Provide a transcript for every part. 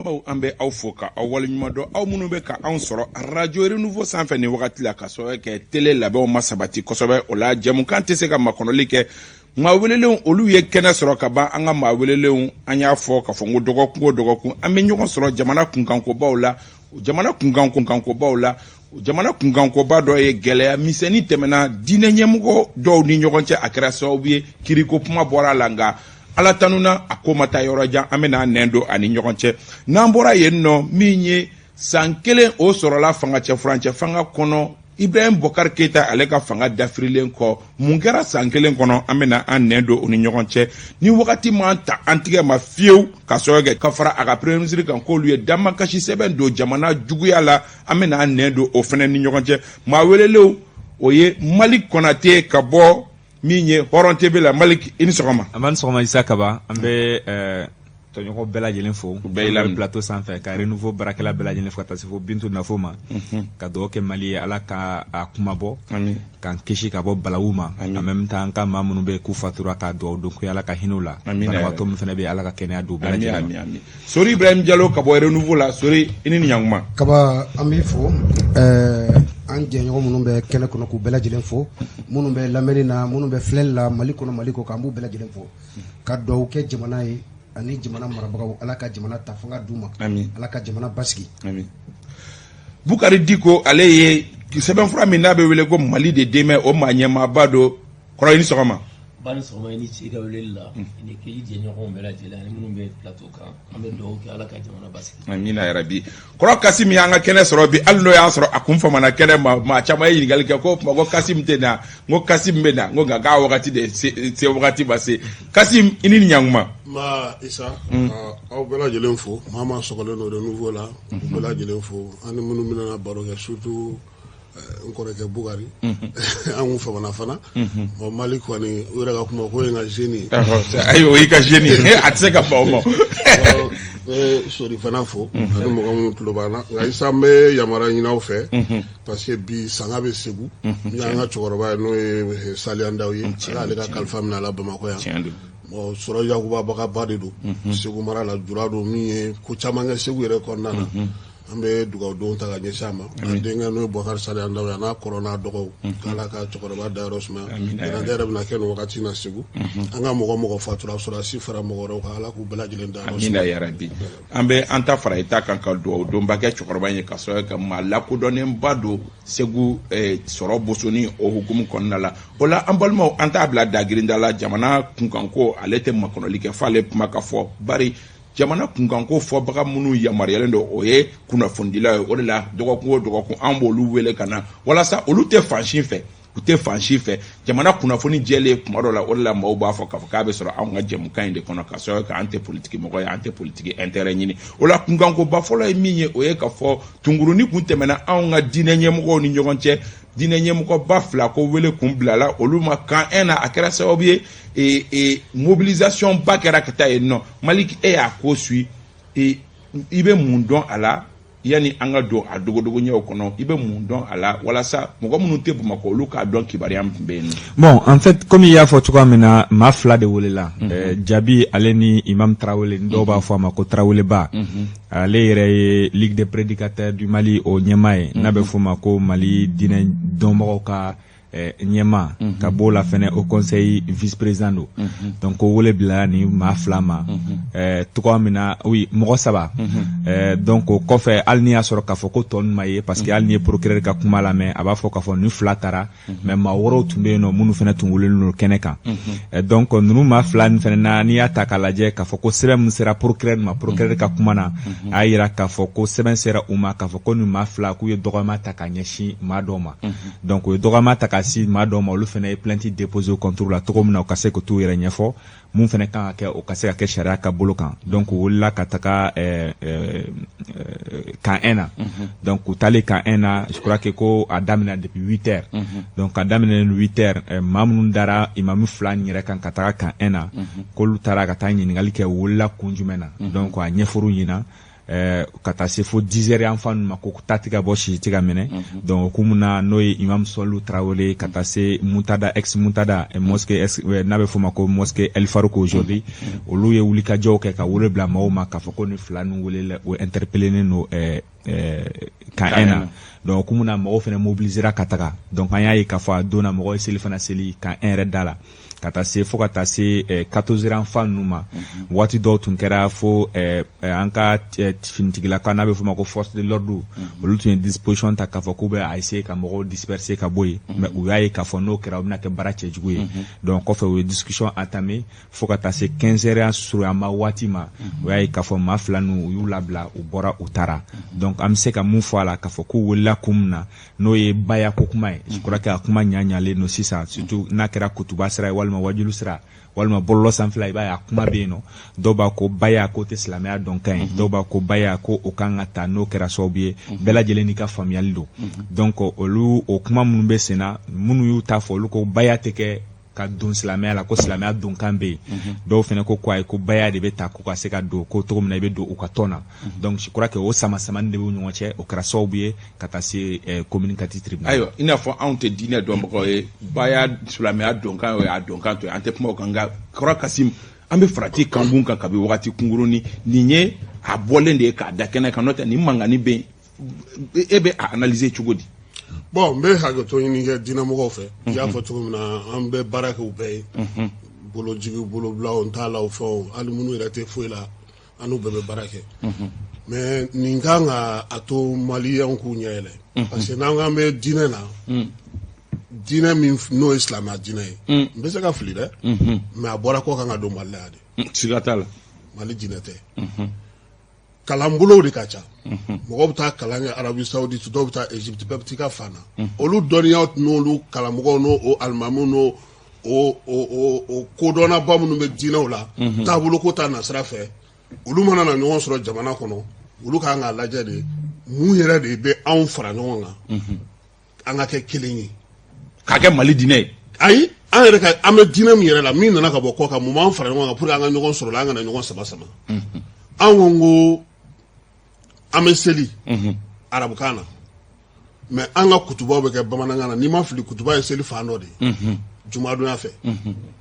An bɛ aw fo ka aw waleɲuman dɔn aw minnu bɛ ka anw sɔrɔ radio Renouveau sanfɛ nin wagati la ka sɔrɔ kɛ télé labɛnw ma sabati kosɛbɛ o la jɛmukan tɛ se ka makɔnɔli kɛ maa welelenw olu ye kɛnɛ sɔrɔ ka ban an ka maa welelenw an y'a fɔ ka fɔ n ko dɔgɔkun o dɔgɔkun an bɛ ɲɔgɔn sɔrɔ jamana kunkankobaw la jamana kunkankobaw la jamana kunkankoba dɔ ye gɛlɛya misɛnnin tɛmɛna diinɛ ɲɛmɔgɔ dɔw ni ɲɔgɔn cɛ a kɛra sababu ye kiriko kuma bɔra la nka ala tanuna a ko ma taa yɔrɔ jan an bɛna nɛn don ani ɲɔgɔn cɛ n'an bɔra yen nɔ min ye san kelen o sɔrɔla fanga cɛ furancɛ fanga kɔnɔ Ibrahim Bokar Keita ale ka fanga dafirilen kɔ mun kɛra san kelen kɔnɔ an bɛna an nɛn don o ni ɲɔgɔn cɛ ni wagati man ta an tigɛ ma fiyewu ka sɔrɔ kɛ ka fara a ka premier ministre kan k'olu ye damakasi sɛbɛn don jamana juguya la an bɛna an nɛn don o fana ni ɲɔgɔn cɛ maa welelenw o ye Malik Konate ka bɔ min ye hɔrɔn TV la Malik i ni sɔgɔma. An b'a ni sɔgɔma Isa Kaba an bɛ tɔɲɔgɔn bɛɛ lajɛlen fo bɛɛ la plateau sanfɛ ka Renouveau baarakɛla bɛɛ lajɛlen fo ka taa se fo Bintu Nafo ma ka dugawu kɛ Mali ye Ala ka a kuma bɔ k'an kisi ka bɔ balawu ma en même temps an ka maa minnu bɛ k'u fatura ka dugawu don ko Ala ka hinɛw la banabaatɔ min fana bɛ Ala ka kɛnɛya don bɛɛ lajɛlen ma. Sori Ibrahim Diallo ka bɔ Renouveau la Sori i ni ɲankuma. Kaba an b'i fo an jɛɲɔgɔn minnu bɛ kɛnɛ kɔnɔ k'u bɛɛ lajɛlen fo minnu bɛ lamɛnni na minnu bɛ filɛli la Mali kɔnɔ Mali kɔ kan b'u bɛɛ lajɛlen fo ka dugawu kɛ jamana ye ani jamana marabagaw Ala ka jamana ta fanga d'u ma Ala ka jamana basigi. Bukari Diko ale ye sɛbɛnfura min n'a bɛ wele ko Mali de dɛmɛ o maa ɲɛmaaba don kɔrɔ i ni sɔgɔma. Ba ni sɔgɔma i ni ci i ka weleli la ni k'i jɛɲɔgɔnw bɛɛ lajɛlen ani minnu bɛ plateau kan an bɛ dugawu kɛ Ala ka jamana basigi. Amina yarabi kɔrɔ Kasim y'an ka kɛnɛ sɔrɔ bi hali n'o y'an sɔrɔ a kun famana kɛnɛ ma maa caman ye ɲininkali kɛ ko ko Kasim tɛ na n ko Kasim bɛ na n ko nka k'a wagati de se wagati ma se Kasim i ni ɲankuma. Ma Isa aw bɛɛ lajɛlen fo maa maa sɔgɔlen don Renouveau la u bɛɛ lajɛlen fo ani minnu bɛna baro kɛ surtout n kɔrɔkɛ Bukari an kun famana fana bon Mali kɔni u yɛrɛ ka kuma ko ye n ka jeune ye ayi o y'i ka jeune ye a tɛ se ka ban o ma sori fana fo ani mɔgɔ minnu tulo b'an na nka Isa n bɛ yamaruya ɲini aw fɛ parce que bi sanga bɛ Segu min y'an ka cɛkɔrɔba ye n'o ye Saliya Ndaw ye ale ka kalifa minɛ a la Bamakɔ yan bon sɔrɔ Yakuba Bagaba de don Segu mara la jura don min ye ko caman kɛ Segu yɛrɛ kɔnɔna na an bɛ dugawu ta ka ɲɛsin a ma a denkɛ n'o ye Bokar Saliya Ndaw ye a n'a kɔrɔ n'a dɔgɔw k'Ala ka cɛkɔrɔba dayɔrɔ sumaya ɲinan yɛrɛ bɛna kɛ nin wagati na Segu an ka mɔgɔ fatura sɔrɔdasi fara mɔgɔ wɛrɛw kan Ala k'u bɛɛ lajɛlen dayɔrɔ sumaya. Amina yarabi an bɛ an ta fara i ta kan ka dugawu donba kɛ cɛkɔrɔba in ye ka sɔrɔ ka maa lakodɔnnenba don Segu sɔrɔ bosoni o hukumu kɔnɔna la o la an balimaw an t'a bila dagirinda la jamana kunkanko ale tɛ makɔnɔli kɛ f'ale kuma ka fɔ bari jamana kunkanko fɔbaga minnu yamaruyalen don o ye kunnafonidilaw ye o de la dɔgɔkun o dɔgɔkun an b'olu wele ka na walasa olu tɛ fansi fɛ u tɛ fansi fɛ jamana kunnafoni jɛlen kuma dɔ la o de la maaw b'a fɔ k'a fɔ k'a bɛ sɔrɔ anw ka jɛmukan in de kɔnɔ ka sɔrɔ k'an tɛ politiki mɔgɔ ye an tɛ politiki intérêt ɲini o la kunkankoba fɔlɔ ye min ye o ye ka fɔ tungurunin kun tɛmɛna anw ka diinɛ ɲɛmɔgɔw ni ɲɔgɔn cɛ diinɛ ɲɛmɔgɔba fila ko wele kun bilala olu ma kan un na a kɛra sababu ye mobilisation ba kɛra ka taa yen nɔ Malik e y'a ko suit i bɛ mun dɔn a la yani an ka don a dogodogo ɲɛw kɔnɔ i bɛ mun dɔn a la walasa mɔgɔ minnu tɛ Bamakɔ olu k'a dɔn kibaruya min bɛ yen nɔ. Bon en fait comme i y'a fɔ cogoya min na maa fila de welela Jabi ale ni Imam Traoré dɔw b'a fɔ a ma ko Traoré ba ale yɛrɛ ye Ligue des prédicateurs du Mali o ɲɛmaa ye n'a bɛ fɔ o ma ko Mali diinɛ dɔnbagaw ka ɲɛma ka b'o la fɛnɛ au conseil vice-président do donc ko wele bila ni maa fila ma tɔgɔ min na oui mɔgɔ saba donc o kɔfɛ hali ni y'a sɔrɔ k'a fɔ ko tɔ ninnu ma ye parce que hali ni ye procureur ka kuma lamɛn a b'a fɔ k'a fɔ ni fila taara mais maa wɔɔrɔw tun bɛ yen nɔ minnu fɛnɛ tun welelen don kɛnɛ kan donc ninnu maa fila nin fɛnɛ na n'i y'a ta k'a lajɛ k'a fɔ ko sɛbɛn min sera procureur ma procureur ka kuma na a y'a yira k'a fɔ ko sɛbɛn sera u ma k'a fɔ ko nin maa fila k'u ye dɔgɔma ta ka ɲɛsin maa dɔw ma donc o ye dɔgɔma ta ka si maa dɔw ma olu fɛnɛ ye plainte déposé contre la cogo min na u ka se ka t'u yɛrɛ ɲɛfɔ mun fɛnɛ kan ka kɛ o ka se ka kɛ sariya ka bolo kan donc u wulila ka taga camp 1 na donc u taalen camp 1 na je crois que ko a daminɛ depuis 8 heures donc a daminɛ 8 heures maa minnu dara imamu fila nin yɛrɛ kan ka taga camp 1 na k'olu taara ka taa ɲininkali kɛ u wulila kun jumɛn na donc a ɲɛfɔr'u ɲɛna ka taa se fo 10 heures enfant ma ko taa ti ka bɔ si ti ka minɛ donc kumu na n'o ye imam Solu Traoré ka taa se Mutada ex Mutada mosquée n'a bɛ fɔ ma ko mosquée El Farouk aujourd'hui olu ye wuli ka jɔw kɛ ka wele bila maaw ma k'a fɔ ko ni fila nu wele o interpellé no kan ena donc kumu na mɔgɔw fɛnɛ mobilisera ka taga donc an y'a ye k'a fɔ a donna mɔgɔw ye seli fana seli kan yɛrɛ da la ka taa se fo ka taa se 14 heures enfant nu ma waati dɔw tun kɛra fo an ka finitigilaka n'a bɛ fɔ ma ko force de l'ordre olu tun ye disposition ta k'a fɔ k'u bɛ a essayer ka mɔgɔw disperser ka bɔ yen mais u y'a ye k'a fɔ n'o kɛra o bɛna kɛ baara cɛjugu ye donc kɔfɛ u ye discussion entamé fo ka taa se 15 heures surunyama waati ma u y'a ye k'a fɔ maa fila nu u y'u labila u bɔra u taara donc an bɛ se ka mun fɔ a la k'a fɔ k'u wulila kun min na n'o ye baya ko kuma ye je crois que a kuma ɲaɲalen no sisan surtout n'a kɛra kutuba sira ye walima wajulu sira walima bɔlɔlɔ sanfɛla i b'a ye a kuma bɛ yen nɔ dɔw b'a ko baya ko tɛ silamɛya dɔnkan ye dɔw b'a ko baya ko o kan ka ta n'o kɛra sababu ye bɛɛ lajɛlen n'i ka faamuyali don donc olu o kuma minnu bɛ sen na minnu y'u ta fɔ olu ko baya tɛ kɛ ka don silamɛya la ko silamɛya donkan bɛ yen dɔw fɛnɛ ko ko ayi ko baya de bɛ ta ko ka se ka don ko cogo min na i bɛ don u ka tɔn na donc je crois que o sama-samani de b'u ɲɔgɔn cɛ o kɛra sababu ye ka taa se communicatif tribunal ayiwa i n'a fɔ anw tɛ diinɛ dɔnbagaw ye baya silamɛya donkan o y'a donkan to ye an tɛ kuma o kan nka kɔrɔ Kasim an bɛ farati kankun kan kabi wagati kunkurunin nin ye a bɔlen de ye k'a da kɛnɛ kan n'o tɛ nin mangani bɛ yen e bɛ a analyser cogo di. Bon, n bɛ hakɛto ɲini kɛ diinɛmɔgɔw fɛ i y'a fɔ cogo min na an bɛ baara kɛ u bɛɛ ye bolojigiw bolobilaw n t'a la o fɛnw hali minnu yɛrɛ tɛ foyi la an n'u bɛɛ bɛ baara kɛ mais nin kan ka a to maliyɛnw k'u ɲɛ yɛlɛ parce que n'an k'an bɛ diinɛ na diinɛ min n'o ye silamɛya diinɛ ye n bɛ se ka fili dɛ mais a bɔra kɔ kan ka don Mali la yan de siga t'a la Mali diinɛ tɛ kalanbolow de ka ca mɔgɔw bɛ taa kalan kɛ Arabi Saoudite dɔw bɛ taa Egypte bɛɛ bɛ t'i ka fan na olu dɔnniyaw n'olu kalamɔgɔw n'o alimamu n'o o kodɔnnaba minnu bɛ diinɛw la taabolo ko ta nasira fɛ olu mana na ɲɔgɔn sɔrɔ jamana kɔnɔ olu kan k'a lajɛ de mun yɛrɛ de bɛ anw fara ɲɔgɔn kan an ka kɛ kelen ye k'a kɛ Mali diinɛ ye ayi an yɛrɛ ka an bɛ diinɛ min yɛrɛ la min nana ka bɔ kɔ kan mun b'an fara ɲɔgɔn kan pour que an ka ɲɔgɔn sɔrɔ la an kana ɲɔgɔn sama sama an ko an bɛ seli arabukan na mais an ka kutubaw bɛ kɛ bamanankan na n'i ma fili kutuba ye seli fan dɔ de ye jumadonya fɛ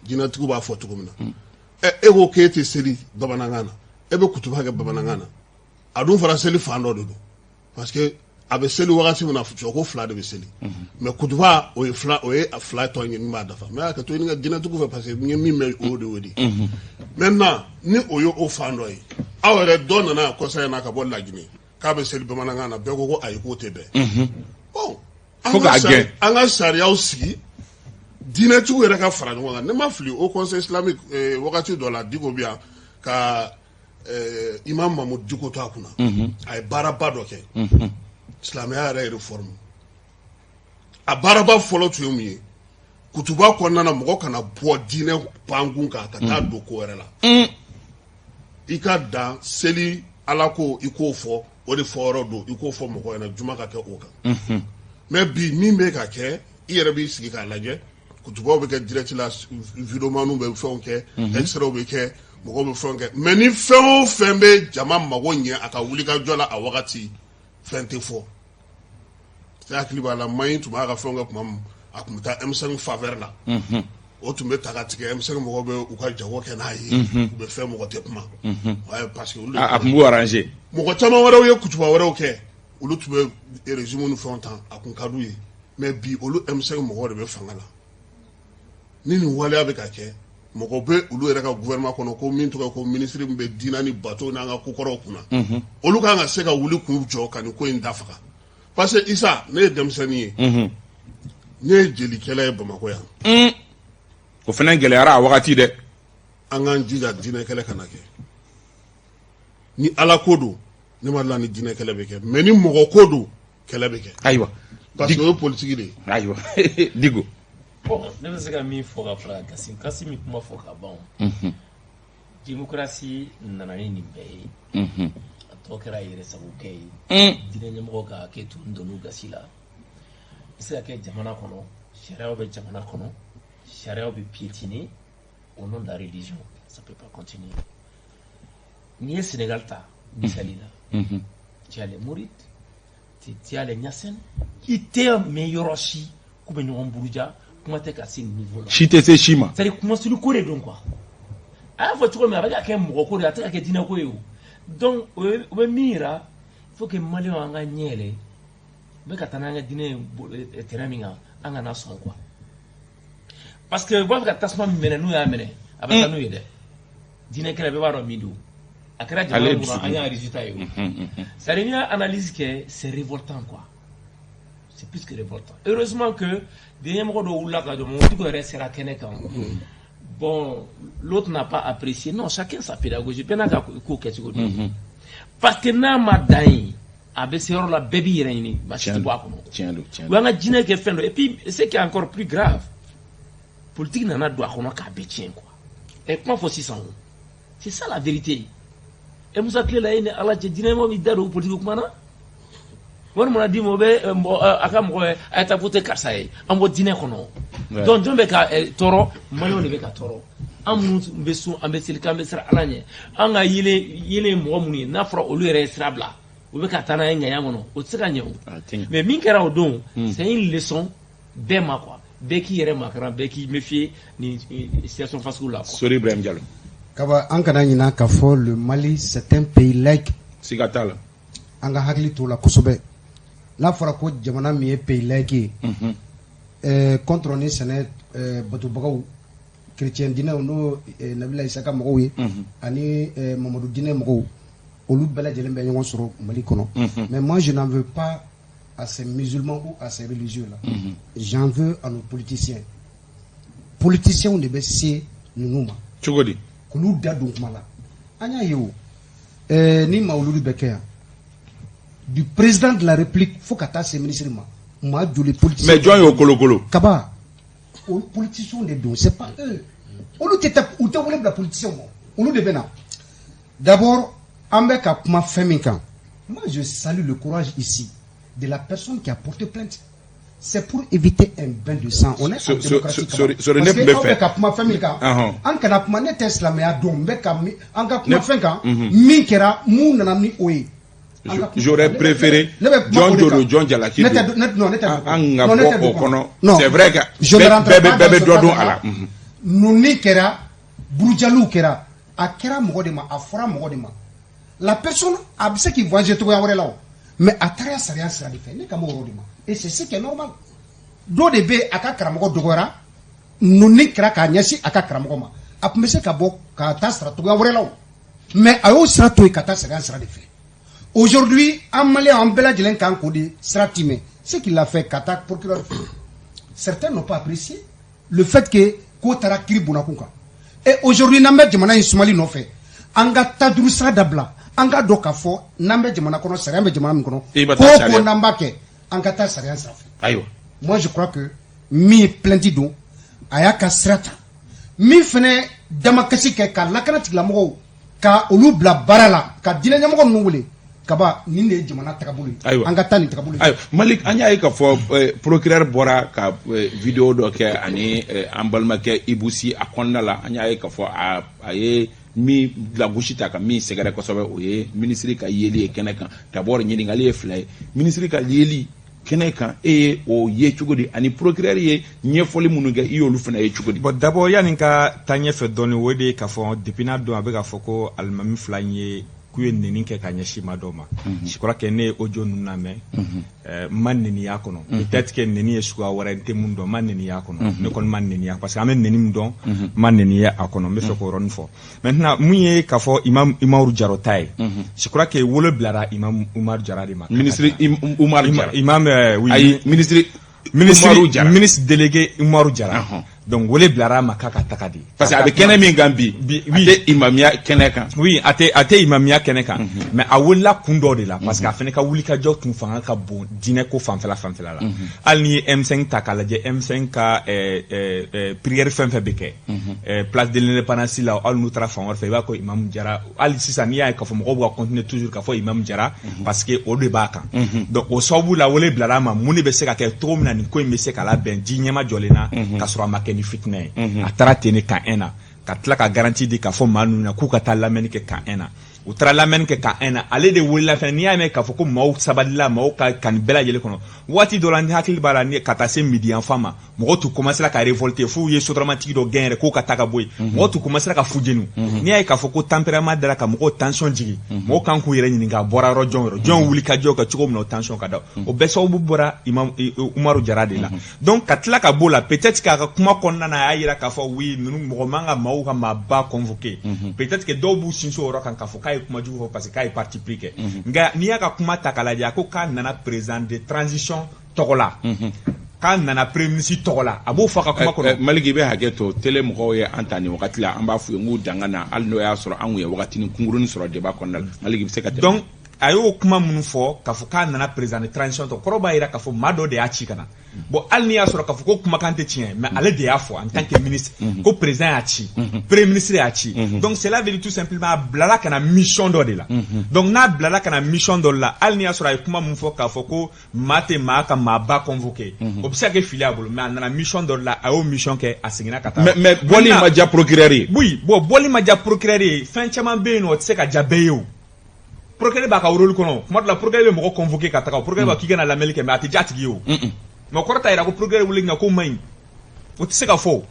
diinɛtigiw b'a fɔ cogo min na e ko k'e tɛ seli bamanankan na e bɛ kutuba kɛ bamanankan na a dun fara seli fan dɔ de don parce que a bɛ seli wagati min na ko fila de bɛ seli mais kutuba o ye fila tɔ ye min b'a dafa mais a ka to ɲini ka diinɛtigiw fɛ parce que n ye min mɛn o de y'o de maintenant ni o ye o fan dɔ ye aw yɛrɛ dɔ nana kɔsa in na ka bɔ Laginɛ k'a bɛ seli bamanankan na bɛɛ ko ayi k'o tɛ bɛn bon an ka sariyaw sigi diinɛtigiw yɛrɛ ka fara ɲɔgɔn kan ne ma fili o conseil islamique wagati dɔ la Diko bi yan ka imam Mamudu Diko to a kunna a ye baaraba dɔ kɛ silamɛya yɛrɛ réforme a baaraba fɔlɔ tun ye mun ye kutuba kɔnɔna na mɔgɔ kana bɔ diinɛ pankun kan ka taa don ko wɛrɛ la i ka dan seli ala ko i k'o fɔ o de fɔ yɔrɔ don i k'o fɔ mɔgɔ ɲɛna juma ka kɛ o kan mais bi min bɛ ka kɛ i yɛrɛ b'i sigi k'a lajɛ kutubaw bɛ kɛ direct la videomaniw bɛ fɛnw kɛ extraw bɛ kɛ mɔgɔw bɛ fɛnw kɛ mais ni fɛn o fɛn bɛ jama mago ɲɛ a ka wuli ka jɔ la a wagati fɛn tɛ fɔ se hakili b'a la maɲi tun b'a ka fɛnw kɛ tuma min a tun bɛ taa M5 faveur la o tun bɛ ta ka tigɛ M5 mɔgɔw bɛ u ka jago kɛ n'a ye u bɛ fɛn mɔgɔ tɛ kuma parce que a tun b'u arranger mɔgɔ caman wɛrɛw ye kutuba wɛrɛw kɛ olu tun bɛ régime ni fɛnw ta a kun ka d'u ye mais bi olu M5 mɔgɔw de bɛ fanga la ni nin waleya bɛ ka kɛ mɔgɔ bɛ olu yɛrɛ ka gouvernement kɔnɔ ko min tɔgɔ ko ministre min bɛ diinɛ ni bateau n'an ka kokɔrɔw kunna olu kan ka se ka wuli k'u jɔ ka nin ko in dafaga parce que Isa ne ye denmisɛnnin ye ne ye jelikɛla ye Bamakɔ yan o fana gɛlɛyara a wagati dɛ an k'an jija diinɛ kɛlɛ kana kɛ ni ala ko don ne ma dɔn ni diinɛ kɛlɛ bɛ kɛ mais ni mɔgɔ ko don kɛlɛ bɛ kɛ ayiwa parce que o ye politique de ye ayiwa Diko bon ne bɛ se ka min fɔ ka fara Kassim kuma fɔ ka ban démocratie nana ni nin bɛɛ ye a tɔ kɛra yɛrɛ sagokɛ ye diinɛ ɲɛmɔgɔ ka hakɛ to n donn'u gasi la i se ka kɛ jamana kɔnɔ sariyaw bɛ jamana kɔnɔ sariyaw bɛ piétiner au nom de la religion ça peut pas continuer n'i ye Sénégal ta misali la tu as les Mourites, tu as les Nyassen, qui étaient meilleurs chi, comme nous en Bourja, comment t'es cassé niveau là. Chite c'est chima. C'est-à-dire comment tu le connais donc quoi. Ah, faut trouver mais avec un mot, il y a très que dîner quoi. Donc, au mira, il faut que Mali en gagne les. Mais quand on a dîner terrain en a son quoi. Parce que voir que Tasman mène nous à mener, avec nous aider. Dîner qu'elle avait voir au milieu. À quel âge on a un résultat. Ça devient analyse que c'est révoltant quoi. C'est plus que révoltant. Heureusement que des mots de Oulaka de mon tout reste à Kenekan. Bon, l'autre n'a pas apprécié. Non, chacun sa pédagogie. Parce que n'a ma daï, avec ces la baby réunis, Tiens. et puis, ce qui est encore plus grave, politique n'a pas droit qu'on a qu'à bétien, quoi. Et comment faut 600 €? C'est ça la vérité. Et vous appelez la haine à la dynamo, il donne au politique, comment on m'a dit, à ta voté Karsaï, en mode dîner qu'on a. Donc, je vais toro, maillot de toro. En besoin, en bessil, quand besser à l'année. En a yélé, moumuni, n'afra au lieu restable. Ou bien qu'à un yamono, au tsagano. Mais Minkara au don, c'est une leçon, bema quoi. Beki yere makara, beki méfier, ni situation face ou là. Sorry, Ibrahim Diallo. Kaba, en Kanana, Kafo, le Mali, c'est un pays laïque. Sigatal. En Gahagli, tout la Kosobe. Là, il faut que Jamana mi pays laïque. Contre on est, c'est Batubagou. Chrétien dîner ou Nabila Isaka Moui, Ani Mamadou dîner Mou, au loup Bella Djelembe Yon sur Malikono. Mais moi, je n'en veux pas à ces musulmans ou à ces religieux-là. J'en veux à nos politiciens. Politiciens, on devait se nous. Tchogodi. Koulou Dadou Mala. Anya Yo, ni Maouloudi Beker. Du président de la République, faut qu'à ces ministres. Moi, je les politiciens. Mais John Yokolo. Kaba. Les politiciens des deux, c'est pas eux. On nous t'étape, ou t'as voulu la politicien, on nous devait. D'abord, avec ma famille, moi je salue le courage ici de la personne qui a porté plainte. C'est pour éviter un bain de sang. On est en démocratie. Parce que avec ma famille, en canapé, n'est islamé à Dombe, en canapé, Minkera, Mounanami, oui. J'aurais préféré John Jodo, John Jalaki. C'est vrai que je ne rentre pas dans nous ni kera, Bourjalou kera, a kera mogodema, a fora mogodema. La personne a ce qui voit, je trouve à là. Mais à travers ça, rien sera fait. Et c'est ce qui est normal. Do de be aka karamogo dogora, nous ni kera kanyasi aka karamogoma. A pumese kabo, kata sera tout à là. Mais à eux sera tout et kata sera fait. Aujourd'hui, en Mali, en Bela Djelen Kankodi, Stratime, ce qu'il a fait, Katak, procureur. Certains n'ont pas apprécié le fait que Kotara Kiribunakunka. Et aujourd'hui, Nambe Djemana et Soumali n'ont fait. Anga Tadrousa Dabla, Anga Dokafo, Nambe Djemana Kono, Serembe Djemana Mkono, Koko Nambake, Anga Ta Sarian Safi. Moi, je crois que mi plentido, Ayaka Strata, mi fene Damakasi Ka Lakanatik Lamo, Ka Ulubla Barala, Ka Dinamoko Noule. Kaba ninde jamana takabulu angata ni takabulu Malik anya ka fo procureur bora ka vidéo do ke ani ambalma ke ibusi akonna la anya ka fo aye mi la gushita ka mi segare ko sobe oye ministre ka yeli keneka d'abord nyini ngali flay ministre ka yeli keneka e o ye chugodi ani procureur ye nyefoli munuga iyo lu fana ye chugodi bon d'abord yani ka tanye fe doni wede ka fo depuis na do avec ka fo ko almami flanye kuye neni ke kanya shima doma je crois que ne audio nuna me man neni yakono peut-être que neni esua warante mundo man neni yakono ne kon man neni parce que amen neni mundo man neni yakono me fe ko ron fo maintenant muye ka fo imam Umaru Jarotai je crois que wolo blara imam Umar Jaradi ma ministre Umar Jaradi imam oui ay ministre délégué Umaru Jara donc wole blara makaka takadi parce que avec kenemi gambi ate imamia keneka oui ate imamia keneka mais a wola kundo de la parce que afene ka wuli ka jok tun fanga ka bon dine ko fanfela la alni M5 takalaje M5 ka prière fanfa beke place de l'indépendance là al nutra fanga fe ba ko imam Jara al sisani ya ka fo mo ko continuer toujours ka fo imam Jara parce que au débat kan donc au sobu la wole blara ma muni be se ka ke to na ni ko me se ka la ben dinyema jolena ka sura makeni fitne a tara tene ka ena ka tla ka garantie de ka fo manu na ku ka ta lameni ke ka ena u taara lamɛnni kɛ ka un na ale de wulila fɛnɛ n'i y'a mɛn k'a fɔ ko maaw sabalila maaw ka nin bɛɛ lajɛlen kɔnɔ waati dɔ la ni hakili b'a la ni ka taa se midi yan fan ma mɔgɔw tun commencera ka révolter f'u ye sotramatigi dɔ gɛn yɛrɛ k'o ka taa ka bɔ yen mɔgɔw tun commencera ka fujenu n'i y'a ye k'a fɔ ko tempérament dara ka mɔgɔw tension jigin mɔgɔw kan k'u yɛrɛ ɲininka a bɔra yɔrɔ jɔn wuli ka jɔ ka cogo min na o tension ka da o bɛɛ sababu bɔra Umaru Jara de la donc ka tila ka b'o la peut-être k'a ka kuma kɔnɔna na a y'a yira k'a fɔ oui ninnu mɔgɔ man ka maaw ka maaba convoquer peut-être que dɔw b'u sinsin o yɔrɔ kan k'a fɔ k'a ye kuma jugu fɔ parce que k'a ye parti pris kɛ nka n'i y'a ka kuma ta k'a lajɛ a ko k'a nana président de transition tɔgɔ la k'a nana premier ministre tɔgɔ la a b'o fɔ a ka kuma kɔnɔ Maliki bɛ hakɛ to télé mɔgɔw ye an ta nin wagati la an b'a f'u ye n k'u danga na hali n'o y'a sɔrɔ an kun ye wagatinin kunkurunin sɔrɔ débat kɔnɔna la Maliki bɛ se ka tɛmɛ donc a y'o kuma minnu fɔ k'a fɔ k'a nana président de transition tɔ kɔrɔ b'a yira k'a fɔ maa dɔ de y'a ci ka na bon hali n'i y'a sɔrɔ k'a fɔ ko kumakan tɛ tiɲɛ mais ale de y'a fɔ en tant que ministre ko président y'a ci premier ministre y'a ci donc cela veut dire tout simplement a bilala ka na mission dɔ de la donc n'a bilala ka na mission dɔ la hali n'i y'a sɔrɔ a ye kuma min fɔ k'a fɔ ko maa tɛ maa ka maaba convoqué o bɛ se ka kɛ fili a bolo mais a nana mission dɔ la a y'o mission kɛ a seginna ka taa mais bɔli ma diya procureur ye oui bon bɔli ma diya procureur ye fɛn caman bɛ yen nɔ o tɛ se ka diya bɛɛ ye o procureur b'a ka rôle kɔnɔ kuma dɔ la procureur bɛ mɔgɔ convoqué ka taga o procureur b'a k'i kana lamɛnni kɛ mais a tɛ diya a tigi ye o mais o kɔrɔ t'a yira ko procureur wuli nka ko man ɲi o tɛ se ka fɔ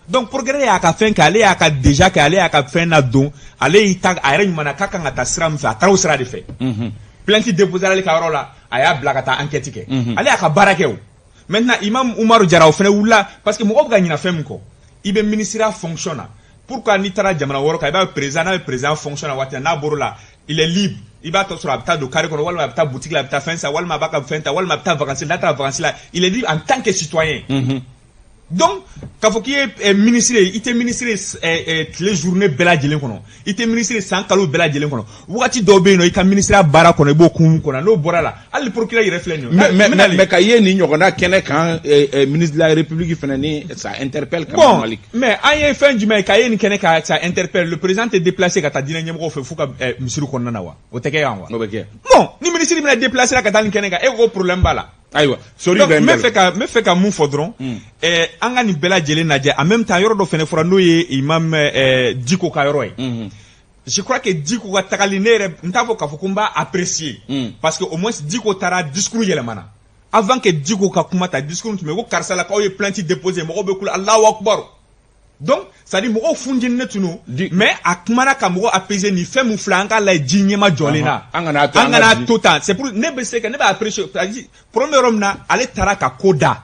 donc procureur y'a ka fɛn kɛ ale y'a ka déjà kɛ ale y'a ka fɛn ladon ale y'i ta a yɛrɛ ɲuman na k'a kan ka taa sira min fɛ a taara o sira de fɛ plainte déposée ale ka yɔrɔ la a y'a bila ka taa enquête kɛ ale y'a ka baara kɛ o maintenant Imam Umaru Jara o fɛnɛ wulila parce que mɔgɔw bɛ ka ɲinɛ fɛn min kɔ i bɛ ministère fonction na pourquoi n'i taara jamana wɔɔrɔ kan i b'a président n'a bɛ président fonction na waati n'a bɔr'o la il est libre i b'a tɔ sɔrɔ a bɛ taa don carré kɔnɔ walima a bɛ taa boutique la a bɛ taa fɛn san walima a b'a ka fɛn ta walima a bɛ taa vacances la n'a taara vacances la il est libre en tant que citoyen donc k'a fɔ k'i ye ministre ye i tɛ ministre ye tile journée bɛɛ lajɛlen kɔnɔ i tɛ ministre ye san kalo bɛɛ lajɛlen kɔnɔ wagati dɔw bɛ yen nɔ i ka ministère baara kɔnɔ i b'o kun kɔnɔ n'o bɔra la hali procureur yɛrɛ filɛ nin ye mais ka ye nin ɲɔgɔnna kɛnɛ kan ministre de la République fɛnɛ ni ça interpelle quand même Malik mais an ye fɛn jumɛn ye ka ye nin kɛnɛ ka ça interpelle le président tɛ déplacé ka taa diinɛ ɲɛmɔgɔw fɛ f'u ka misiri kɔnɔna na wa o tɛ kɛ yan wa o bɛ kɛ bon ni ministre bɛna déplacé la ka taa nin kɛnɛ kan e ko problème b'a la ayiwa sori bɛ n bɛ fɛ ka mun fɔ dɔrɔn an ka nin bɛɛ lajɛlen lajɛ en même temps yɔrɔ dɔ fɛnɛ fɔra n'o ye imam Diko ka yɔrɔ ye je crois que Diko ka tagali ne yɛrɛ n t'a fɔ k'a fɔ ko n b'a apprécier parce que au moins Diko taara discours yɛlɛmana avant que Diko ka kuma ta discours tun bɛ ko karisa la k'aw ye plainte déposé mɔgɔw bɛ kule Allahu Akbar donc c'est à dire mɔgɔw funjɛnnen tun mais a kumana ka mɔgɔw apaiser nin fɛn min filɛ an k'a lajɛ ji ɲɛma jɔlen na an kana to tan c'est pour ne bɛ se ka ne bɛ apprécier c'est-à-dire problème yɔrɔ min na ale taara ka ko da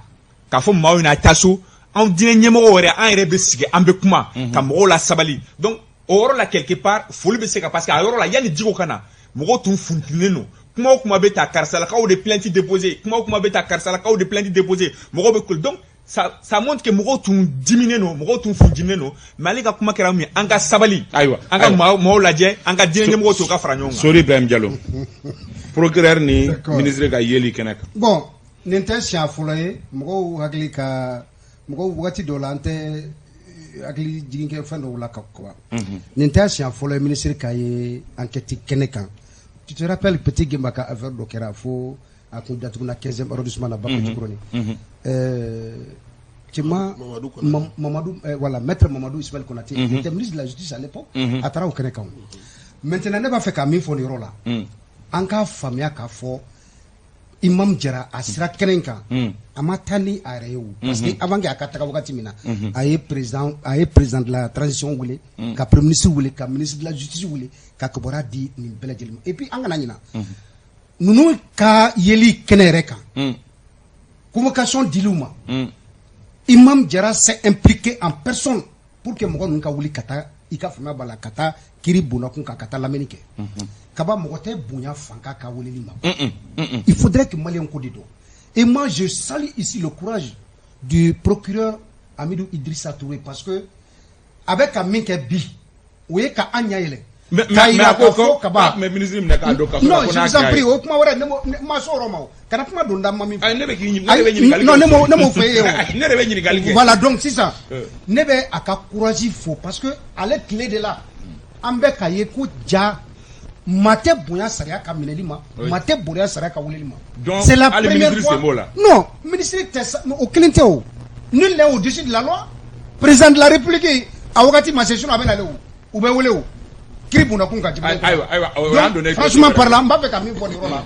k'a fɔ maaw ɲɛna a taa so anw diinɛ ɲɛmɔgɔw yɛrɛ an yɛrɛ bɛ sigi an bɛ kuma ka mɔgɔw la sabali donc o yɔrɔ la quelque part foli bɛ se ka parce que a yɔrɔ la yanni Diko ka na mɔgɔw tun funtinnen don kuma o kuma bɛ ta karisalakaw de plainte déposé kuma o kuma bɛ ta karisalakaw de plainte déposé mɔgɔw bɛ kule donc ça montre que mɔgɔw tun diminen don mɔgɔw tun funtinnen don mais ale ka kuma kɛra min ye an ka sabali ayiwa an ka maaw lajɛ an ka diinɛ ɲɛmɔgɔw to ka fara ɲɔgɔn kan Sori Ibrahim Diallo procureur ni ministre ka yeli kɛnɛ kan bon nin tɛ siɲɛ fɔlɔ ye mɔgɔw hakili ka mɔgɔw wagati dɔw la an tɛ hakili jigin kɛ fɛn dɔw la ka kɔba nin tɛ siɲɛ fɔlɔ ye ministre ka ye enquête kɛnɛ kan tu te rappelles Petit Gemba ka affaire dɔ kɛra fo a kun datuguna 15e arrondissement na Bakɔji Kuronne Cima Mamadou voilà maître Mamadou Ismaël Konaté il était ministre de la justice à l'époque a taara o kɛnɛ kan maintenant ne b'a fɛ ka min fɔ nin yɔrɔ la an k'a faamuya k'a fɔ Imam Jara a sira kɛnɛ kan a ma taa ni a yɛrɛ ye o parce que avant que a ka taga wagati min na a ye président de la transition wele ka premier ministre wele ka ministre de la justice wele ka kibaruya di nin bɛɛ lajɛlen ma et puis an kana ɲina ninnu ka yeli kɛnɛ yɛrɛ kan convocation diliw ma Imam Jara s'est impliqué en personne pour que mɔgɔ ninnu ka wuli ka taa i ka faamuya b'a la ka taa kiri bonnakun kan ka taa lamɛnni kɛ kaba mɔgɔ tɛ bonya fanka ka weleli ma il faudrait que Malien ko de don et moi je salue ici le courage du procureur Amidou Idrissa Touré parce que avec ka min kɛ bi o ye ka an ɲɛ yɛlɛ mais ministre minɛ k'a dɔn ka non je vous en prie o kuma wɛrɛ ne ma so yɔrɔ ma o kana kuma don da ma min fɔ ne bɛ ɲininkali non ne m'o fɛ ye o ne yɛrɛ bɛ ɲininkali kɛ voilà donc sisan ne bɛ a ka courage fo parce que ale tile de la an bɛ ka ye ko ja maa tɛ bonya sariya ka minɛli ma maa tɛ bonya sariya ka weleli ma c'est la première fois non ministre tɛ o kelen tɛ o nul n'est au-dessus de la loi président de la république a wagati ma se sinon a bɛ nale o u bɛ wele o kiri bunda kun ka jibe donc franchement parlant n b'a fɛ ka min fɔ nin yɔrɔ la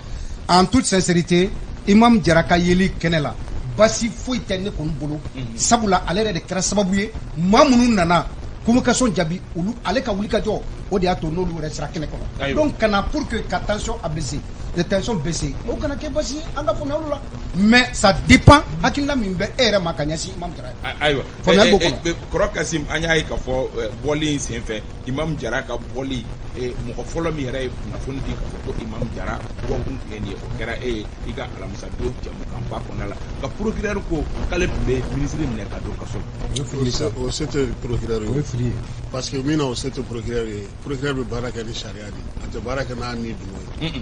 en toute sincérité Imam Jara ka yeli kɛnɛ la basi foyi tɛ ne kɔni bolo sabula ale yɛrɛ de kɛra sababu ye maa minnu nana convocation jaabi olu ale ka wuli ka jɔ o de y'a to n'olu yɛrɛ sira kɛnɛ kɔnɔ donc kana pour que ka tension a baissé les tensions baissé o kana kɛ basi ye an ka faamuya olu la mais ça dépend hakilina min bɛ e yɛrɛ ma ka ɲɛsin Imam Jara ayiwa faamuyali b'o kɔnɔ kɔrɔ Kasim an y'a ye k'a fɔ bɔli in senfɛ Imam Jara ka bɔli mɔgɔ fɔlɔ min yɛrɛ ye kunnafoni di k'a fɔ ko Imam Jara bɔkun tun ye nin ye o kɛra e ye i ka alamisa don jɛmukanba kɔnɔna la ka procureur ko k'ale tun bɛ ministre minɛ ka don kaso la. O c'était procureur o ye fili ye parce que min na o c'était procureur ye procureur bɛ baara kɛ ni sariya de a tɛ baara kɛ n'a ni dungo ye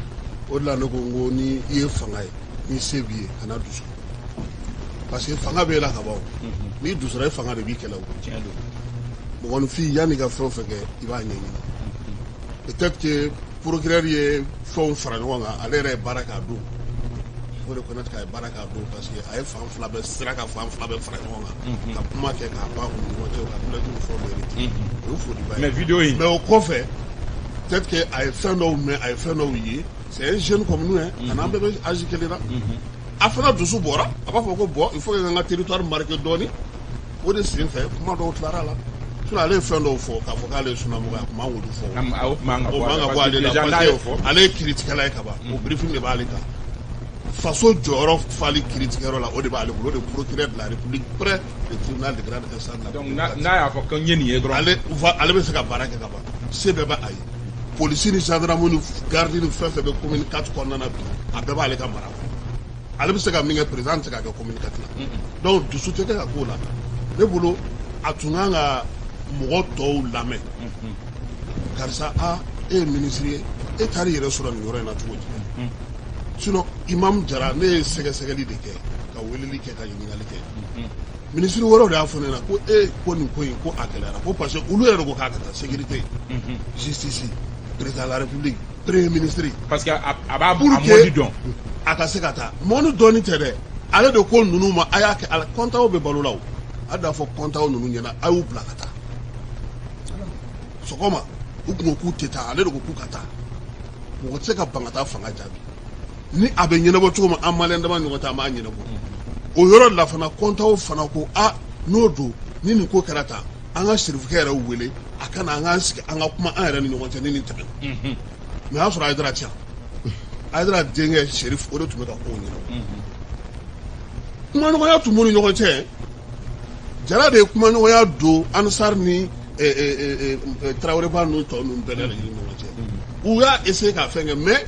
o de la ne ko n ko ni i ye fanga ye ni se b'i ye kana dusu parce que fanga b'e la ka ban o n'i dusura e fanga de b'i kɛlɛ o mɔgɔninfin yanni ka fɛn o fɛn kɛ i b'a ɲɛɲini peut-être que procureur ye fɛnw fara ɲɔgɔn kan ale yɛrɛ ye baara k'a don o de connaître k'a ye baara k'a don parce que a ye fan fila bɛɛ sira ka fan fila bɛɛ fara ɲɔgɔn kan ka kuma kɛ k'a ban u ni ɲɔgɔn cɛ ka kulɛtiw fɛnw bɛɛ retiré o ye foliba ye mais vidéo in mais o kɔfɛ peut-être que a ye fɛn dɔw mɛn a ye fɛn dɔw ye c'est un jeune comme nous hein a n'an bɛɛ bɛ âge kelen na a fana dusu bɔra a b'a fɔ ko bon il faut que n ka territoire marqué dɔɔni o de sen fɛ kuma dɔw tilara la sinon ale ye fɛn dɔw fɔ k'a fɔ k'ale ye sunamɔgɔ ye a kun man k'olu fɔ o man ka bɔ ale la parce que ale ye kiritigɛla ye ka ban o briefing de b'ale kan faso jɔyɔrɔ fali kiritigɛyɔrɔ la o de b'ale bolo o de procureur de la république près du tribunal de grande instance donc n'a y'a fɔ ko n ye nin ye dɔrɔn ale bɛ se ka baara kɛ ka ban se bɛɛ b'a ye polisi ni gendarme ni garde ni fɛn fɛn bɛ commune 4 kɔnɔna na bi a bɛɛ b'ale ka mara kɔnɔ ale bɛ se ka min kɛ président tɛ se ka kɛ commune 4 la donc dusu tɛ kɛ ka k'o la ne bolo a tun kan ka mɔgɔ tɔw lamɛn karisa e ye ministre ye e taar'i yɛrɛ sɔrɔ nin yɔrɔ in na cogo di sinon Imam Jara ne ye sɛgɛsɛgɛli de kɛ ka weleli kɛ ka ɲininkali kɛ ministre wɛrɛw de y'a fɔ ne ɲɛna ko ko nin ko in ko a gɛlɛyara ko parce que olu yɛrɛ ko k'a ka taa sécurité justice président de la république premier ministre parce que a b'a mɔdi dɔn a ka se ka taa mɔni dɔɔni tɛ dɛ ale de ko ninnu ma a y'a kɛ ala kɔntaw bɛ balo la o a y'a fɔ kɔntaw ninnu ɲɛna a y'u bila ka taa sɔgɔma u kun ko k'u tɛ taa ale de ko k'u ka taa mɔgɔ tɛ se ka ban ka taa fanga jaabi ni a bɛ ɲɛnabɔ cogo min an maliyɛn dama ɲɔgɔn ta an b'a ɲɛnabɔ o yɔrɔ de la fana kɔntaw fana ko n'o don ni nin ko kɛra tan an ka sirifukɛ yɛrɛ wele a kana an k'an sigi an ka kuma an yɛrɛ ni ɲɔgɔn cɛ ni nin tɛmɛna mais a y'a sɔrɔ Hayidara tɛ yan Hayidara denkɛ Serif o de tun bɛ ka kow ɲɛnabɔ kumaɲɔgɔnya tun b'u ni ɲɔgɔn cɛ Jara de ye kumaɲɔgɔnya don Ansar ni Taraweleba ninnu tɔ ninnu bɛɛ la ni ɲɔgɔn cɛ u y'a essayer ka fɛn kɛ mais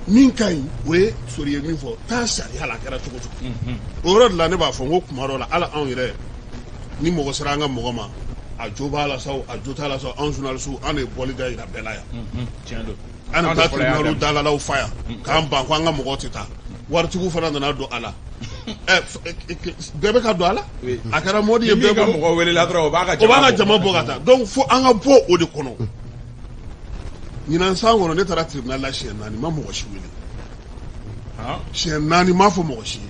min ka ɲi o ye Sori ye min fɔ taa sariya la a kɛra cogo cogo o yɔrɔ de la ne b'a fɔ n ko kuma dɔ la hali anw yɛrɛ ni mɔgɔ sera an ka mɔgɔ ma a jo b'a la sa a jo t'a la sa anw journalistes an de ye bɔli da yira bɛɛ la yan an de taa tribunal dalalaw fa yan k'an ban ko an ka mɔgɔw tɛ taa waritigiw fana nana don a la bɛɛ bɛ ka don a la a kɛra mɔdi ye bɛɛ bolo mɔgɔ wele la dɔrɔn o b'a ka jama bɔ ka taa donc fo an ka bɔ o de kɔnɔ ɲinan san kɔnɔ ne taara tribunal la siɲɛ 4 ma mɔgɔ si wele siɲɛ 4 m'a fɔ mɔgɔ si ye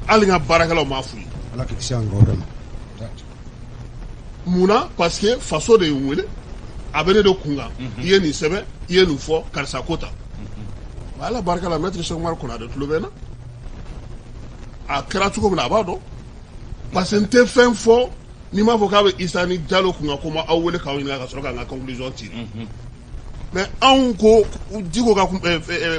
hali n ka baarakɛlaw m'a f'u ye ala k'i kisi an ka yɔrɔ ma munna parce que faso de ye n wele a bɛ ne de kun kan i ye nin sɛbɛn i ye nin fɔ karisa ko ta ala barika la maître Cheikh Oumar Konate tulo bɛ na a kɛra cogo min na a b'a dɔn parce que n tɛ fɛn fɔ n'i m'a fɔ k'a bɛ Isa ni Jalo kun kan ko ma aw wele k'aw ɲininka ka sɔrɔ k'an ka conclusion tirer mais anw ko Diko ka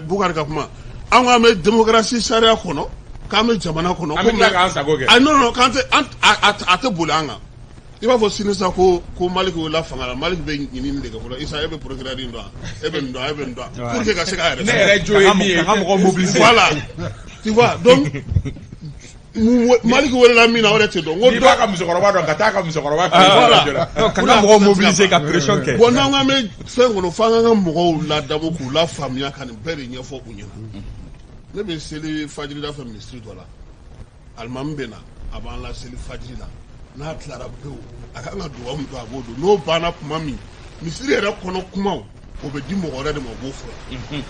Bukari ka kuma anw k'an bɛ démocratie sariya kɔnɔ k'an bɛ jamana kɔnɔ an bɛ tila k'an sago kɛ non k'an tɛ a tɛ boli an kan i b'a fɔ sini sa ko Malik wulila fanga la Malik bɛ ɲinini de kɛ fɔlɔ Isa e bɛ procureur in dɔn e bɛ nin dɔn e bɛ nin dɔn pour que ka se k'a yɛrɛ ne yɛrɛ jo ye min ye ka mɔgɔw mobiliser voilà tu vois donc Malik welela min na o de tɛ dɔn n'i b'a ka musokɔrɔba dɔn ka taa ka musokɔrɔba ka ka mɔgɔw mobiliser ka pression kɛ bon n'an k'an bɛ fɛn kɔnɔ f'an k'an ka mɔgɔw ladamu k'u lafaamuya ka nin bɛɛ de ɲɛfɔ u ɲɛna ne bɛ seli fajiri da fɛ ministre dɔ la alimami bɛ na a b'an la seli fajiri la n'a tilara pewu a kan ka dugawu min don a b'o don n'o banna kuma min misiri yɛrɛ kɔnɔ kumaw o bɛ di mɔgɔ wɛrɛ de ma o b'o fɔ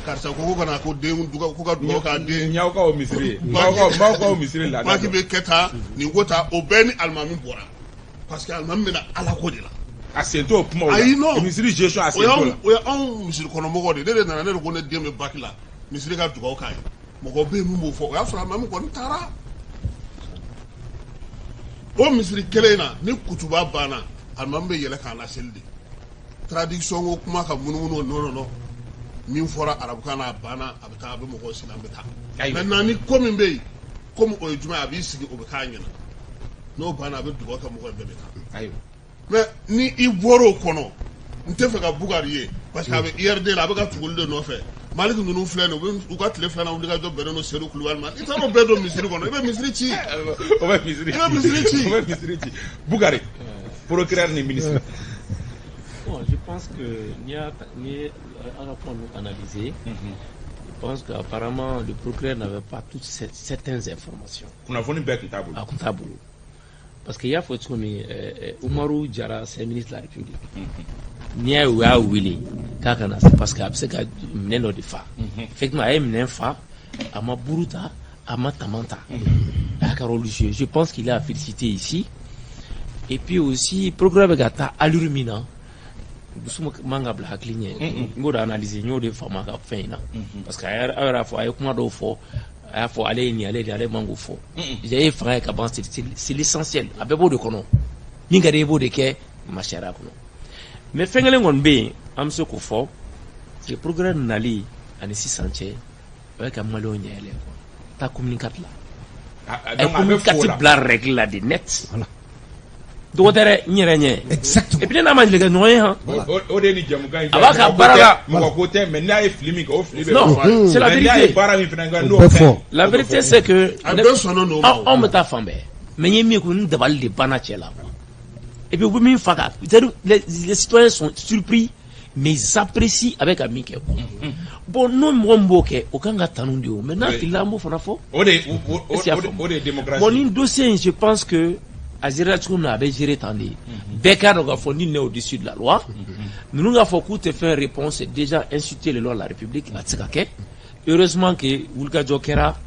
karisa ko kana ko den ko ka dugawu k'a den y'aw ka o misiri ye m'aw ka o misiri la maki bɛ kɛ tan nin ko ta o bɛɛ ni alimami bɔra parce que alimami bɛ na ala ko de la a sen t'o kuma o ayi non la misiri gestion a sen o t'o la y'anw misiri kɔnɔmɔgɔ de ne de nana ne de ko ne den bɛ baki la misiri ka dugawu k'a ye mɔgɔ bɛ yen min b'o fɔ o y'a sɔrɔ alimami kɔni taara o misiri kelen in na ni kutuba banna alimami bɛ yɛlɛ k'a laseli de tradition ko kuma ka munumunu o nɔnɔ min fɔra arabukan na a banna a bɛ taa a bɛ mɔgɔw sigi an bɛ taa maintenant ni ko min bɛ yen komi o ye jumɛn ye a b'i sigi o bɛ k'a ɲɛna n'o banna a bɛ dugawu kɛ mɔgɔ bɛɛ bɛ taa mais ni i bɔra o kɔnɔ n tɛ fɛ ka Bugari ye parce que a bɛ IRD la a bɛ ka tuguli de nɔfɛ Malik ninnu filɛ nin ye u ka tile filanan wuli ka jɔ bɛnnen don Seydou Kulubali ma i taara o bɛɛ don misiri kɔnɔ i bɛ misiri ci o bɛ misiri ci Bugari procureur ni ministre. Bon, je pense que ni à rapport nous analyser, je pense qu'apparemment le procureur n'avait pas toutes certaines informations. À comptable. Parce qu'il y a faut que Oumarou Diarra, c'est ministre de la République. Ni à Willy, c'est parce qu'il y a un de fa. Effectivement, il y a un fa, à ma buruta, à ma tamanta. Je pense qu'il a félicité ici. Et puis aussi, le programme gata allumina. Manga bla hakligne ngo da analyser ñoo de fama ka feina parce que ara fo ay kuma do fo ay fo aller ni aller mango fo j'ai frère ka ban c'est l'essentiel abebo de kono ni ga de bo de ke machara kono mais fengele ngon be am se ko fo c'est programme nali ani 600 avec un malo nyele ko ta communicat là et communicat bla règle la de net voilà dogotere nyeranye exactement et puis na manjele noye ha o de ni jamu kan abaka barala mo ko te mais na e filmi ko filmi non c'est la vérité la vérité c'est que on me ta fambe mais yemi ko ndabal de banachela et puis vous mi faka les citoyens sont surpris mais ils apprécient avec amike bon non mboke o kanga tanundi o maintenant filambo fana fo o de démocratie bon dossier je pense que Azira Tchouna avait géré tandis. Bekar a fourni au-dessus de la loi. Nous avons fait faire réponse et déjà insulté les lois de la République à Tsekake. Heureusement que Wulga Jokera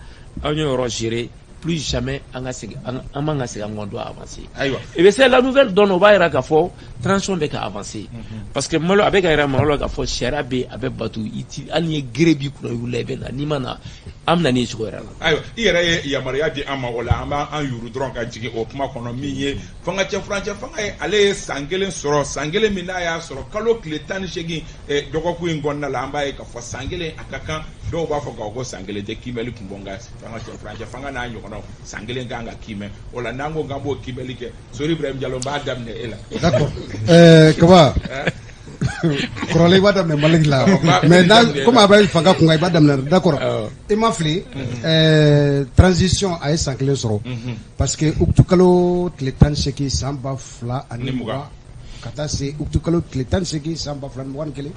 a géré plus jamais on doit avancer. Et bien c'est la nouvelle dont on va y transition de avancer. Parce que moi avec un malo a fait Sherabe avec Batu iti allié Grebi pour nous lever na nimana amna ni chouera. Ayo ire ya maria di ama wala ama an yuru dron ka jigi o kuma kono miye fanga che franche fanga ale sangele soro sangele minaya soro kalo kletan shegi dogo ku ngonna la amba ka fo sangele akaka do ba fo go sangele de kimeli kumbonga fanga che franche fanga na nyo kono sangele nganga kime wala nango ngambo kimeli ke sori Ibrahim Diallo ba damne ela. D'accord. Kaba Korole ba damne Malik la mais comme abay fanga kunga ba damne d'accord. Et ma fli transition ay sangele soro parce que uktukalo kletan sheki samba fla animuga kata se uktukalo kletan sheki samba fla mwan kele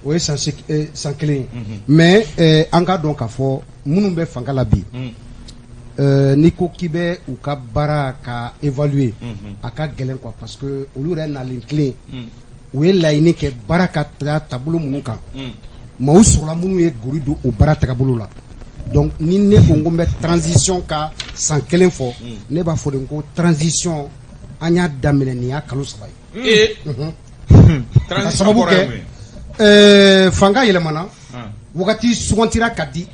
o sankele mais anga donc afo munumbe fanga la bi Nico Kibé ou Kabara ka évaluer à ka gelen quoi parce que au lieu d'un clé où est la unique baraka tableau munuka ma sur la munu et gurido au barata tableau là donc ni ne bongo met transition ka sans kelen fo ne ba fo denko transition anya damene ni ya kalu sabay et transition fanga yelemana wakati suwantira kadi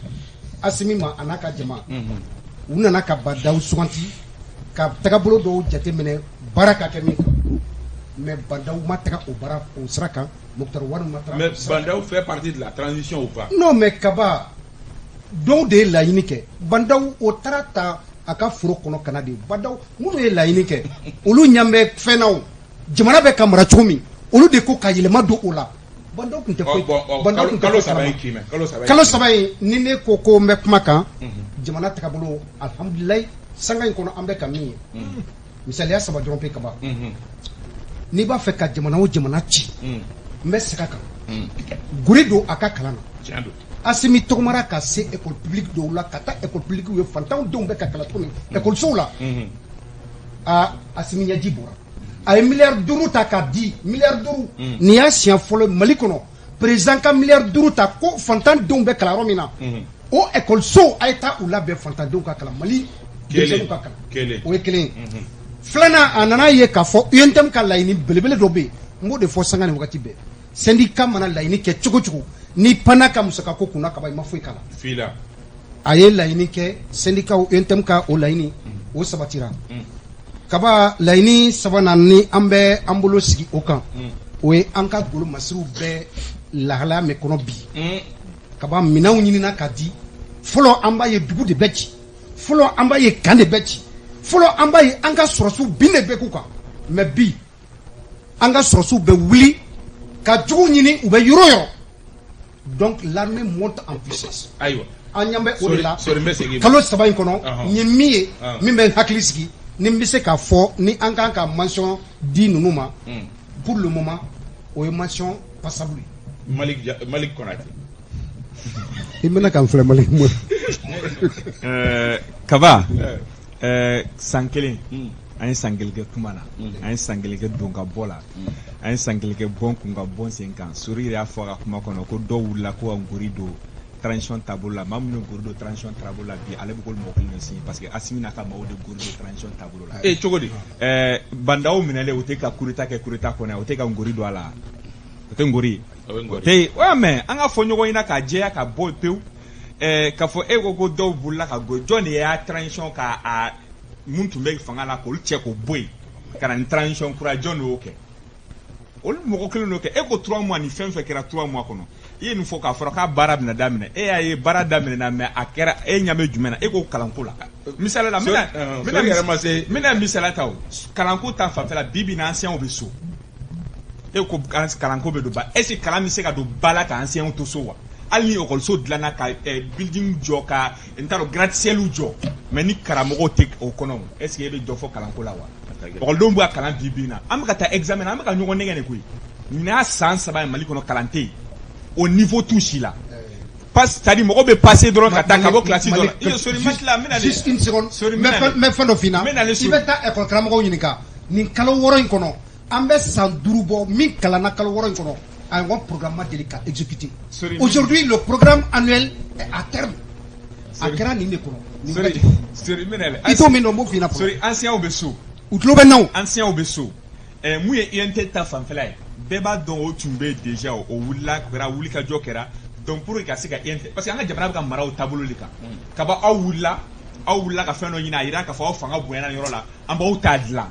asimi ma anaka jama u nana ka badaw suganti ka tagabolo dɔw jateminɛ baara ka kɛ min kan mais badaw ma taga o baara o sira kan Mokhtar Wade ma taga mais Bandaw fait partie de la transition ou pas non mais Kaba dɔw de ye laɲini kɛ Bandaw o taara ta a ka foro kɔnɔ kana de Bandaw minnu ye laɲini kɛ olu ɲɛ bɛ fɛn na o jamana bɛ ka mara cogo min olu de ko ka yɛlɛma don o la Bandaw tun tɛ foyi Bandaw tun tɛ kalo saba in ni ne ko ko n bɛ kuma kan jamana tagabolo alhamdulilayi sanga in kɔnɔ an bɛ ka min ye misaliya saba dɔrɔn pe Kaba n'i b'a fɛ ka jamana o jamana ci n bɛ sɛgɛ kan guri don a ka kalan na Asimi tɔgɔmara ka se école publique dɔw la ka taa école publique ye fantanw denw bɛ ka kalan tuguni écolesow la Asimi ɲɛji bɔra a ye miliyari 5 ta k'a di miliyari 5 nin y'a siɲɛ fɔlɔ Mali kɔnɔ président ka miliyari 5 ta ko fantan denw bɛ kalan yɔrɔ min na o écoleso a ye taa u labɛn fantandenw ka kalan Mali denmisɛnninw ka kalan o ye kelen filanan a nana ye k'a fɔ UNTM ka laɲini belebele dɔ bɛ yen Mbo de fo sanga ni wakati be. Syndicat mana laini ke cogo cogo ni pana ka musaka ko kuna kaba ma foi kala. Fila. Aye laini ke syndicat o entem ka o laini o sabatira. Kaba laini sabana ni ambe ambolo sigi o kan. O e anka golo masiru be lahala me kono bi. Kaba minaw nyina ka di. Folo amba ye dugu de bechi. Folo amba ye kan de bechi. Folo amba ye anka sorosu bine be kuka. Me bi anga sorosu be wuli ka jugu nyini ou be yoro yoro. Donc l'armée monte en puissance. Aïwa. Anyambe o de la. Sorry, kalo saba in kono ni miye min be hakili sigi ni be se ka fo ni anka ka mention di nunuma. Pour le moment o mention passable. Malik Konate. Imena kan fle Malik mo. Kaba. Sankelen. An ye san kelen kɛ kuma na an ye san kelen kɛ don ka bɔ la an ye san kelen kɛ bɔn kun ka bɔn sen kan Sori yɛrɛ y'a fɔ a ka kuma kɔnɔ ko dɔw wulila ko ka nkori don transition taabolo la maa minnu ye nkori don transition taabolo la bi ale bɛ k'olu mɔgɔ kelen de signé parce que Asimi n'a ka maaw de nkori don transition taabolo la. Cogo di. Bandaw minɛlen o tɛ ka coup d'état kɛ coup d'état kɔnɔ o tɛ ka nkori don a la o tɛ nkori o tɛ ouais mais an ka fɔ ɲɔgɔn ɲɛna ka jɛya ka bɔ pewu k'a fɔ e ko dɔw wulila ka go jɔn de y'a transition ka a mun tun bɛ fanga la k'olu cɛ k'o bɔ yen ka na ni transition kura jɔn de y'o kɛ olu mɔgɔ kelen y'o kɛ e ko 3 mois ni fɛn fɛn kɛra 3 mois kɔnɔ i ye nin fɔ k'a fɔra k'a baara bɛna daminɛ e y'a ye baara daminɛna mais a kɛra e ɲɛ bɛ jumɛn na e ko kalanko la misaliya la n bɛna misaliya ta o kalanko ta fanfɛla bi bi na anciens bɛ so e ko kalanko bɛ don ba est ce que kalan bɛ se ka don ba la ka anciens to so wa hali ni ekɔliso dilanna ka building jɔ ka n t'a dɔn gratte-ciel jɔ mais ni karamɔgɔw tɛ o kɔnɔ est ce que e bɛ dɔ fɔ kalanko la wa ekɔlidenw b'a kalan bi bi in na an bɛ ka taa examen na an bɛ ka ɲɔgɔn nɛgɛ de koyi nin y'a san 3 ye Mali kɔnɔ kalan tɛ yen au niveau tout si la c'est-à-dire mɔgɔ bɛ passer dɔrɔn ka taa ka bɔ classe dɔ la i ye sori mati la n bɛna juste une seconde mais fɛn dɔ fina i bɛ taa école karamɔgɔw ɲininka nin kalo 6 in kɔnɔ an bɛ san 5 bɔ min kalanna kalo 6 in kɔnɔ un programme délicat exécuté. Aujourd'hui, le programme annuel est à terme. Ancien Obeso. Ancien Obeso. Mouye INT ta fanfela. Beba don o tumbe déjà o wula kera wuli ka jokera. Donc pour que ka INT parce que anga jamana ka mara o tabolo lika. Kaba aw wula ka fɛn dɔ ɲini a yira ka fɔ aw fanga bonyana yɔrɔ la an b'aw ta dilan.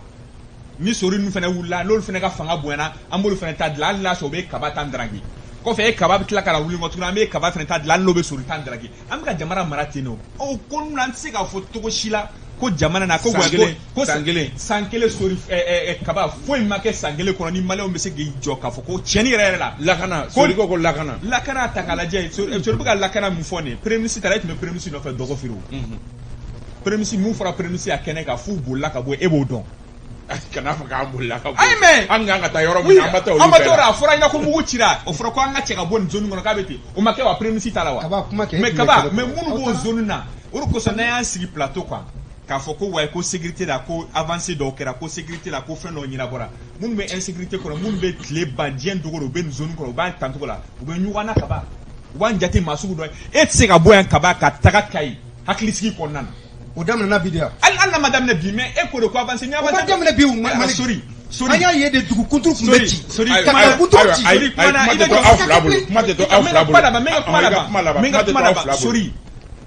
Ni Sori nu fana wulila n'olu fana ka fanga bonyana an b'olu fana ta dilan hali n'a sɔrɔ u bɛ kaba tan daraki kɔfɛ e kaba bɛ tila ka na wuli tuguni an bɛ kaba fana ta dilan hali n'o bɛ Sori tan daraki an bɛ ka jamana mara ten o ko nun an tɛ se k'a fɔ cogo si la ko jamana na ko san kelen Sori kaba foyi ma kɛ san kelen kɔnɔ ni maliyɛnw bɛ se k'i jɔ k'a fɔ ko tiɲɛni yɛrɛ la lakana Sori ko lakana ta k'a lajɛ Sori bɛ ka lakana mun fɔ nin premier ministre taara e tun bɛ premier ministre nɔfɛ dɔgɔ feere o premier ministre mun fɔra premier ministre a kɛnɛ kan f'u bolila ka bɔ e b'o dɔn. Kana fɔ k'an bolila ka bɔ mais an ka taa yɔrɔ min an ma taa olu bɛɛ la a fɔra ɲɛna ko mugu cira o fɔra ko an ka cɛ ka bɔ nin zone kɔnɔ k'a bɛ ten o ma kɛ wa premier ministre ta la wa mais minnu b'o zone na o de kosɔn n'an y'an sigi plateau kan k'a fɔ ko wayi ko sécurité la ko avancée dɔw kɛra ko sécurité la ko fɛn dɔw ɲɛnabɔra minnu bɛ insécurité kɔnɔ minnu bɛ tile ban diɲɛ dogo don u bɛ nin zone kɔnɔ u b'an tan cogo la u bɛ ɲɔgɔn na ka ban u b'an jate maa sugu dɔ ye e tɛ se ka bɔ yan ka ban ka taga Kayi hakilisigi kɔnɔna na. O daminɛna bi de yan. Hali n'a ma daminɛ bi mais e ko de ko avancé ni avancé. O ma daminɛ bi Mali Sori. An y'a ye de dugu kunturu kun bɛ ci. Sori kuma tɛ to aw fila bolo. Sori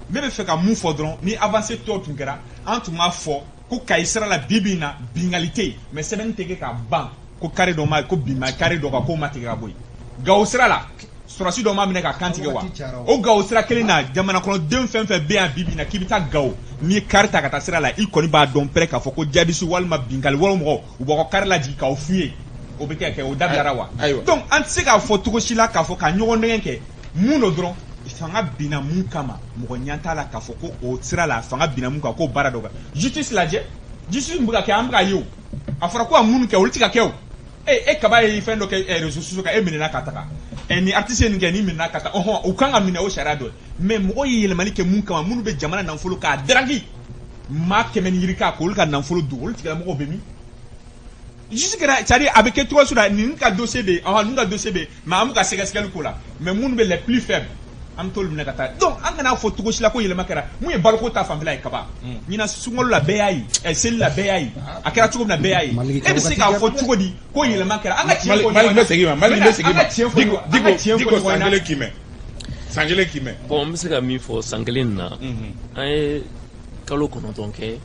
ne bɛ fɛ ka mun fɔ dɔrɔn ni avancé tɔw tun kɛra an tun b'a fɔ ko Kayi sira la bi bi in na bingali tɛ yen mais sɛbɛnni tɛ kɛ ka ban ko carré dɔ ma ko bin ma carré dɔ kan k'o ma tigɛ ka bɔ yen. Gawo sira la sɔrɔsi dɔ ma minɛ ka kan tigɛ wa o Gawo sira kelen na jamana kɔnɔden fɛn fɛn bɛ yan bi bi in na k'i bɛ taa Gawo n'i ye kari ta ka taa sira la i kɔni b'a dɔn pɛrɛ k'a fɔ ko jadisi walima binkali wɛrɛ mɔgɔw u b'aw ka kari lajigin k'aw f'u ye o bɛ kɛ o dabilara wa donc an tɛ se k'a fɔ cogo si la k'a fɔ ka ɲɔgɔn nɛgɛn kɛ mun do dɔrɔn fanga binna mun kama mɔgɔ ɲɛ t'a la k'a fɔ ko o sira la fanga binna mun kan k'o baara dɔ kɛ justice lajɛ justice min bɛ ka kɛ an bɛ ka ye o a fɔra ko a mun kɛ olu tɛ ka kɛ o e kaba ye fɛn dɔ kɛ réseaux sociaux kan e minɛna ka taga ni artiste nin kɛ ni minɛna ka taa u kan ka minɛ o sariya dɔ mais mɔgɔ ye yɛlɛmali kɛ mun kama minnu bɛ jamana nafolo k'a daraki maa 100 ni yirika k'olu ka nafolo dun olu tigilamɔgɔw bɛ min justice kɛra c'est-à-dire a bɛ kɛ cogo sugu la nin ka dossier bɛ nin ka dossier bɛ mais an bɛ ka sɛgɛsɛgɛli k'o la mais minnu bɛ les plus faibles am tol mina kata donc an kana fo tugo sila ko yelema kɛra mun ye baloko ta fanfɛla ye kaba ɲina sungalo la bɛɛ y'a ye seli la bɛɛ y'a ye a kɛra cogo min na bɛɛ y'a ye e bɛ se k'a fɔ cogo di ko yɛlɛma kɛra an ka tiɲɛ fɔ Mali bɛ segin ma Mali bɛ segin ma Diko san kelen k'i mɛn bon n bɛ se ka min fɔ san kelen na an ye kalo 9 kɛ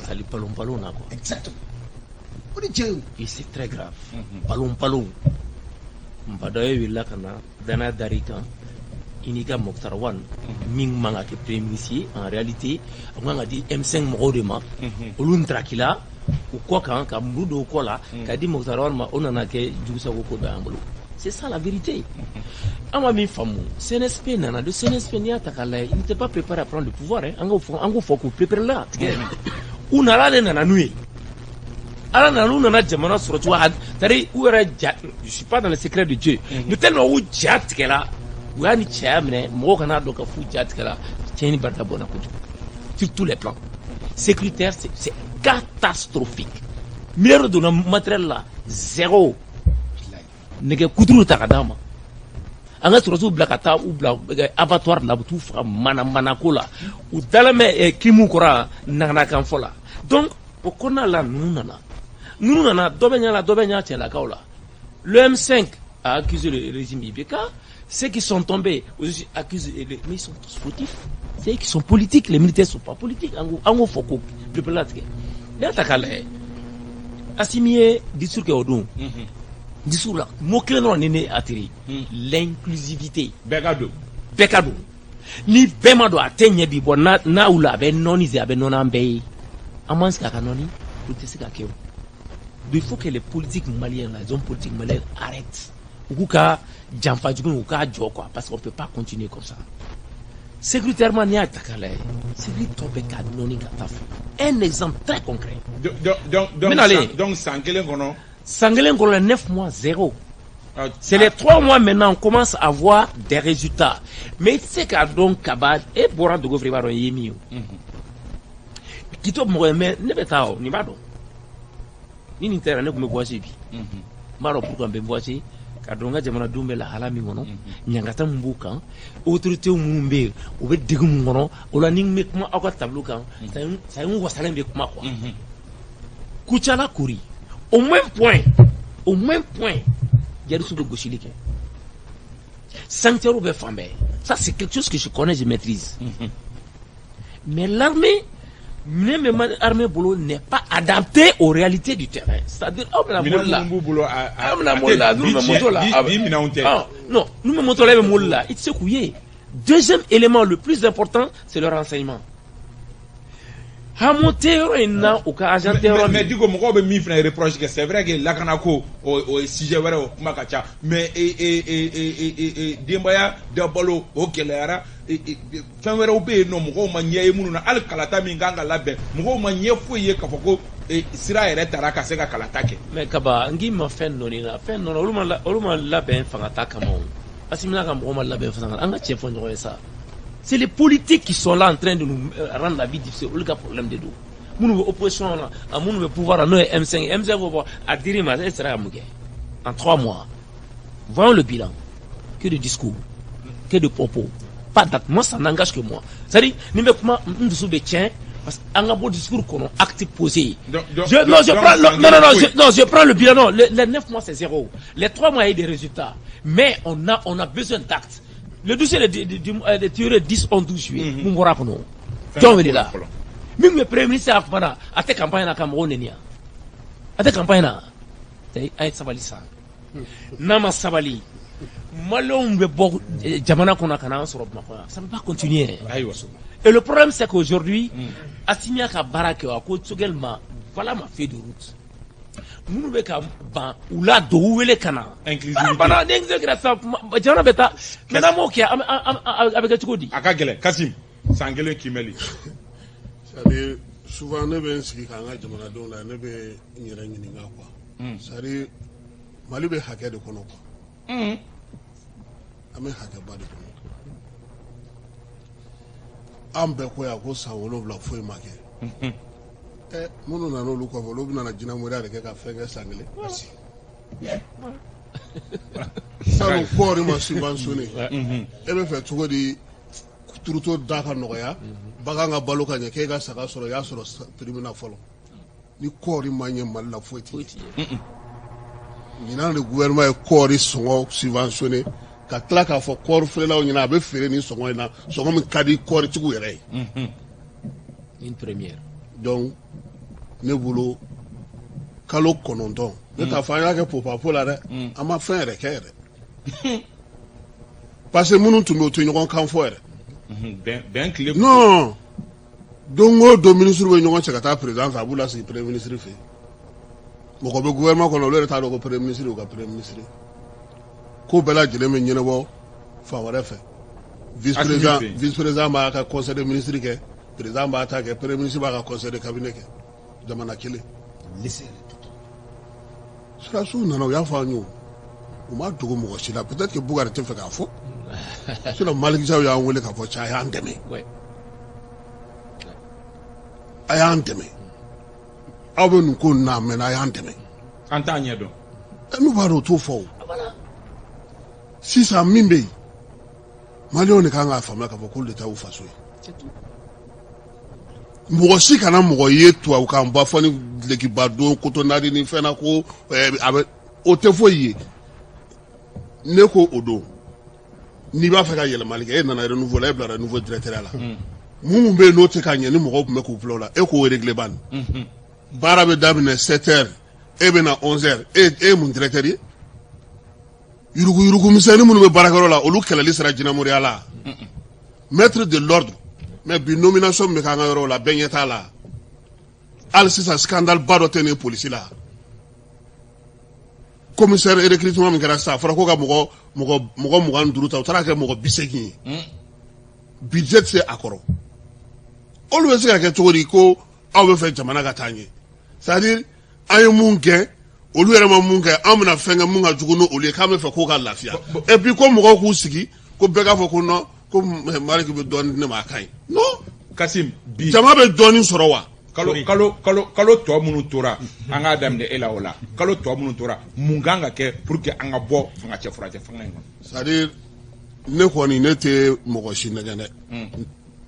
sali palon na quoi exactement o de cɛ et c'est très grave palon n ba dɔ ye wulila ka na danaya dar'i kan i n'i ka Mokhtar Wane min man ka kɛ premier ministre ye en réalité a kan ka di M5 mɔgɔw de ma olu ntarakila u kɔ kan ka muru dɔw kɔ la ka di Mokhtar Wane ma o nana kɛ jugusago ko bɛ an bolo c'est ça la vérité an ma min faamu CNSP nana de CNSP n'i y'a ta k'a lajɛ il n'était pas préparé à prendre le pouvoir an k'o fɔ k'u préparer la tigɛ u nana ale nana n'u ye ala nana n'u nana jamana sɔrɔ cogo c'est-à-dire u yɛrɛ ja je suis pas dans le secret de Dieu de tellement u ja tigɛla u y'a ni cɛya minɛ mɔgɔw kana dɔn ka f'u ja tigɛla tiɲɛni barika bɔnna kojugu sur tous les plans sécuritaire c'est catastrophique milliards donna matériel la zéro nɛgɛ kuturu ta ka d'a ma an ka sɔrɔsiw bila ka taa u bila abattoir la u t'u faga mana ko la u dalen bɛ kirimu kɔrɔ naganakan fɔ la donc o kɔnɔna la ninnu nana dɔ bɛ ɲa la dɔ bɛ ɲa cɛlakaw la le M5 a accusé le régime IBK ceux qui sont tombés aussi accusent mais ils sont tous fautifs c'est eux qui sont politiques les militaires sont pas politiques an k'o fɔ ko pereperela tigɛ n'i y'a ta k'a lajɛ Assimi ye discours kɛ o don discours la mot clé dɔrɔn ni ne atterri l'inclusivité bɛɛ ka don ni bɛɛ ma don a tɛ ɲɛ bi bɔ n'a wula a bɛ nɔɔni a bɛ nɔɔni an bɛɛ ye an m'an sigi a ka nɔɔni o tɛ se ka kɛ o il faut que les politiques maliens les hommes politiques maliens arrêtent u k'u ka janfa jugu u k'a jɔ quoi parce qu'on peut pas continuer comme ça sécuritairement n'i y'a ta k'a lajɛ sécurité tɔ bɛ ka nɔɔni ka taa fɛ un exemple très concret donc san kelen kɔnɔ san kelen kɔnɔ 9 mois 0 c'est les 3 mois maintenant on commence à voir des résultats mais tu sais k'a dɔn kaba e bɔra dogo fɛ i b'a dɔn i ye min ye o k'i to mɔgɔ ye mais ne bɛ taa o nin b'a dɔn ni nin tɛra ne tun bɛ voyager bi n b'a dɔn pourquoi n bɛ voyager ka dɔn n ka jamanadenw bɛ lahala min kɔnɔ ɲangata min b'u kan autorités minnu bɛ yen u bɛ degun min kɔnɔ o la ni n bɛ kuma aw ka tableau kan ça y est n wasalen bɛ kuma quoi Kucala Kori au même point Yarisu bɛ gosili kɛ sanctuaire bɛ fan bɛɛ ça c'est quelque chose que je connais je maîtrise mais l'armée armée bolo n'est pas adaptée aux réalités du terrain c'est-à-dire aw bɛna moli la non nous bɛ moto la i bɛ moli la i tɛ se k'u ye deuxième élément le plus important c'est le renseignement hamote yɔrɔ in na u ka agent yɔrɔ mais Diko mɔgɔw bɛ min fana reproche kɛ c'est vrai que lakana ko o ye sujet wɛrɛ o kuma ka ca mais denbaya dabalo o gɛlɛyara fɛn wɛrɛw bɛ yen nɔ mɔgɔw ma ɲɛ ye minnu na hali kalata min kan ka labɛn mɔgɔw ma ɲɛ foyi ye k'a fɔ ko sira yɛrɛ taara ka se ka kalata kɛ mais kaba n k'i ma fɛn dɔ la fɛn dɔ olu ma labɛn fangata kama o Assimi ka mɔgɔw ma labɛn fangata an ka tiɲɛ fɔ ɲɔgɔn ye sa. C'est les politiques qui sont là en train de nous rendre la vie difficile. Le problème de dos. Nous opposition là, nous pouvoir nous M5 à dire mais ça sera en 3 mois. Voyons le bilan. Que de discours, que de propos. Pas d'acte. Moi ça n'engage que moi. C'est-à-dire nous comment nous dessous de tien parce qu'un beau discours qu'on a acte posé. Je prends le bilan. Non, les 9 mois c'est 0. Les 3 mois il y a des résultats. Mais on a besoin d'actes. Le dossier de tiré 10, 11, 12 juillet. Nous avons dit là. Même le premier ministre a fait campagne à Cameroun. A fait campagne là. C'est Sabali ça. Nama Sabali. Malon be bo jamana kona kana sur ça ne peut pas continuer. Et le problème c'est qu'aujourd'hui Assimi ka barake ko tsogelma voilà ma feuille de route. Nous be ka ban ula do wele kana inclusivité bana d'intégration jana beta maintenant mo ki avec Tsukodi aka gele Kassim sangele kimeli c'est souvent ne be nsiki kanga jamana don la ne be nyira nyini nga quoi c'est Mali be hakɛ de kɔnɔ quoi ame hakɛ ba de kɔnɔ an bɛɛ ko ya ko san 7 foyi ma kɛ minnu nana olu kɔfɛ olu bɛna jinɛmɔgɔya de kɛ ka fɛn kɛ san 1 merci sanu kɔɔri ma subventionné e bɛ fɛ cogo di turuto da ka nɔgɔya bagan ka balo ka ɲɛ k'e ka saga sɔrɔ y'a sɔrɔ tribunal fɔlɔ ni kɔɔri ma ɲɛ Mali la foyi tɛ ɲinan de gouvernement ye kɔɔri sɔngɔ subventionné ka tila k'a fɔ kɔɔri feerelaw ɲɛna a bɛ feere ni sɔngɔ in na sɔngɔ min ka di kɔɔritigiw yɛrɛ ye une première donc ne bolo kalo 9 ne t'a fɔ an y'a kɛ popapo la dɛ an ma fɛn yɛrɛ kɛ yɛrɛ parce que minnu tun bɛ o tɛ ɲɔgɔn kan fɔ yɛrɛ bɛn tile non don o don ministre bɛ ɲɔgɔn cɛ ka taa président fɛ a b'u lasigi premier ministre fɛ mɔgɔ bɛ gouvernement kɔnɔ olu yɛrɛ t'a dɔn ko premier ministre y'u ka premier ministre ko bɛɛ lajɛlen bɛ ɲɛnabɔ fan wɛrɛ fɛ vice président b'a ka conseil de ministre kɛ président b'a ta kɛ premier ministre b'a ka conseil de cabinet kɛ jamana kelen sirasiw nana u y'a fɔ an ye u ma dogo mɔgɔ si la peut-être que Bugari tɛ fɛ k'a fɔ sinon malikisaw y'an wele k'a fɔ cɛ a y'an dɛmɛ a y'an dɛmɛ aw bɛ nin ko n'a mɛnna a y'an dɛmɛ an t'a ɲɛ dɔn n'u b'a dɔn o t'o fɔ o sisan min bɛ yen maliyɛnw de kan k'a faamuya k'a fɔ k'olu de ta y'u faso ye mɔgɔ si kana mɔgɔ ye tubabukan ba fɔ ni lekiba don kotonadi ni fɛn na ko a bɛ o tɛ foyi ye ne ko o don n'i b'a fɛ ka yɛlɛmali kɛ e nana renouveau la e bilara nouveau directeur la mun bɛ yen n'o tɛ ka ɲɛ ni mɔgɔw tun bɛ k'u bila o la e k'o régler ban baara bɛ daminɛ 7 heures e bɛ na 11 heures e ye mun directeur ye yurugu misɛnnin minnu bɛ baarakɛyɔrɔ la olu kɛlɛli sera jinɛmoriya la maître de l'ordre mais bi nomination min bɛ k'an ka yɔrɔ la bɛɛ ɲɛ t'a la hali sisan scandale ba dɔ tɛ nin polisi la commissaire recrutement min kɛra sisan a fɔra ko ka mɔgɔ 25 ta u taara kɛ mɔgɔ 80 ye budget tɛ se a kɔrɔ olu bɛ se ka kɛ cogo di ko aw bɛ fɛ jamana ka taa ɲɛ c'est à dire an ye mun kɛ olu yɛrɛ ma mun kɛ an bɛna fɛn kɛ mun ka jugu n'olu ye k'an bɛ fɛ k'o ka lafiya et puis ko mɔgɔw k'u sigi ko bɛɛ k'a fɔ ko non ko Mariki bɛ dɔɔnin di ne ma a ka ɲi non Kasim bi jama bɛ dɔɔnin sɔrɔ wa kalo tɔ minnu tora an k'a daminɛ e la o la kalo tɔ minnu tora mun kan ka kɛ pour que an ka bɔ fangacɛ furacɛ fanga in kɔnɔ c'est à dire ne kɔni ne tɛ mɔgɔ si nɛgɛn dɛ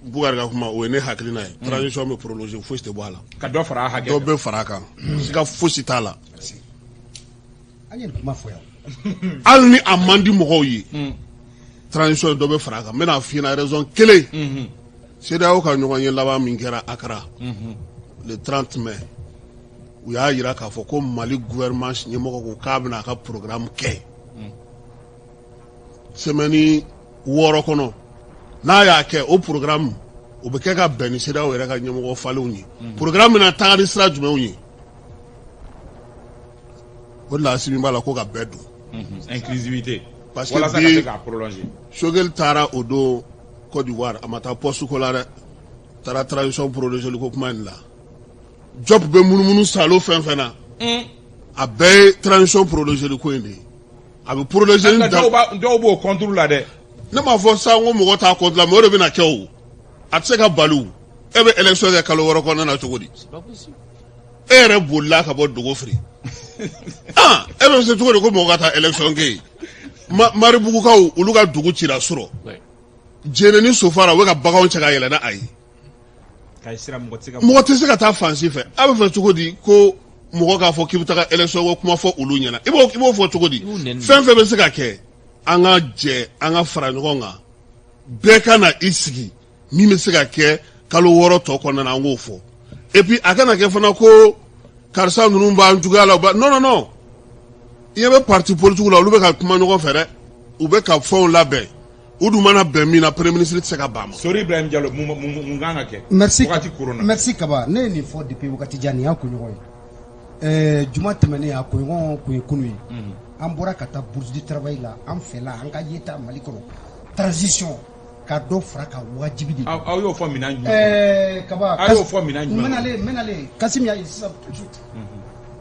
Bugari ka kuma o ye ne hakilina ye transition bɛ prolonger fosi tɛ bɔ a la ka dɔ fara a hakɛ dɔ bɛ fara a kan siga fosi t'a la an ye kuma fɔ yan hali ni a man di mɔgɔw ye transition dɔ bɛ fara a kan n bɛna f'i ɲɛna raison kelen CEDEAO ka ɲɔgɔn ye laban min kɛra Accra le 30 mai u y'a jira k'a fɔ ko Mali gouvernement ɲɛmɔgɔ ko k'a bɛna a ka programme kɛ semaine 6 kɔnɔ n'a y'a kɛ o programme o bɛ kɛ ka bɛn ni CEDEAO yɛrɛ ka ɲɛmɔgɔ falenw ye programme bɛna taga ni sira jumɛnw ye o de la Assimi b'a la ko ka bɛɛ don inclusivité parce walasa ka se k'a prolonger Choguel taara o don Côte d'Ivoire a ma taa poste ko la dɛ taara transition prolonger ko kuma in la job bɛ munumunu salo fɛn fɛn na a bɛɛ ye transition prolonger ko in de ye a bɛ prolonger ni dɔw b'o contour la dɛ ne m'a fɔ sa ko mɔgɔ t'a compte la mais o de bɛna kɛ o a tɛ se ka bali o e bɛ élection kɛ kalo 6 kɔnɔna na cogo di e yɛrɛ bolila ka bɔ Dogofiri e bɛ se cogo di ko mɔgɔ ka taa élection kɛ yen Maribugukaw olu ka dugu cira sɔrɔ jɛnɛ ni sofara u bɛ ka baganw cɛ ka yɛlɛ n'a ye mɔgɔ tɛ se ka taa fansi fɛ a bɛ fɛ cogo di ko mɔgɔ k'a fɔ k'i bɛ taa élection ko kuma fɔ olu ɲɛna i b'o fɔ cogo di fɛn fɛn bɛ se ka kɛ an ka jɛ an ka fara ɲɔgɔn kan bɛɛ ka na i sigi min bɛ se ka kɛ kalo 6 tɔ kɔnɔna an k'o fɔ et puis a kana kɛ fana ko karisa ninnu b'an juguya la non i ɲɛ bɛ parti politique la olu bɛ ka kuma ɲɔgɔn fɛ dɛ u bɛ ka fɛnw labɛn u dun mana bɛn min na premier ministre tɛ se ka ban a ma. Sori Ibrahim Diallo mun kan ka kɛ. merci Kaba ne ye nin fɔ depuis wagati jan nin y'a kunɲɔgɔn ye juma tɛmɛnen a kunɲɔgɔn kun ye kunu ye an bɔra ka taa bourse du travail la an fɛla an ka yeta Mali kɔnɔ transition ka dɔ fara ka wajibi de. aw y'o fɔ minɛn jumɛn. Kaba aw y'o fɔ minɛn jumɛn. n bɛnalen Kassim y'a ye sisan tout de suite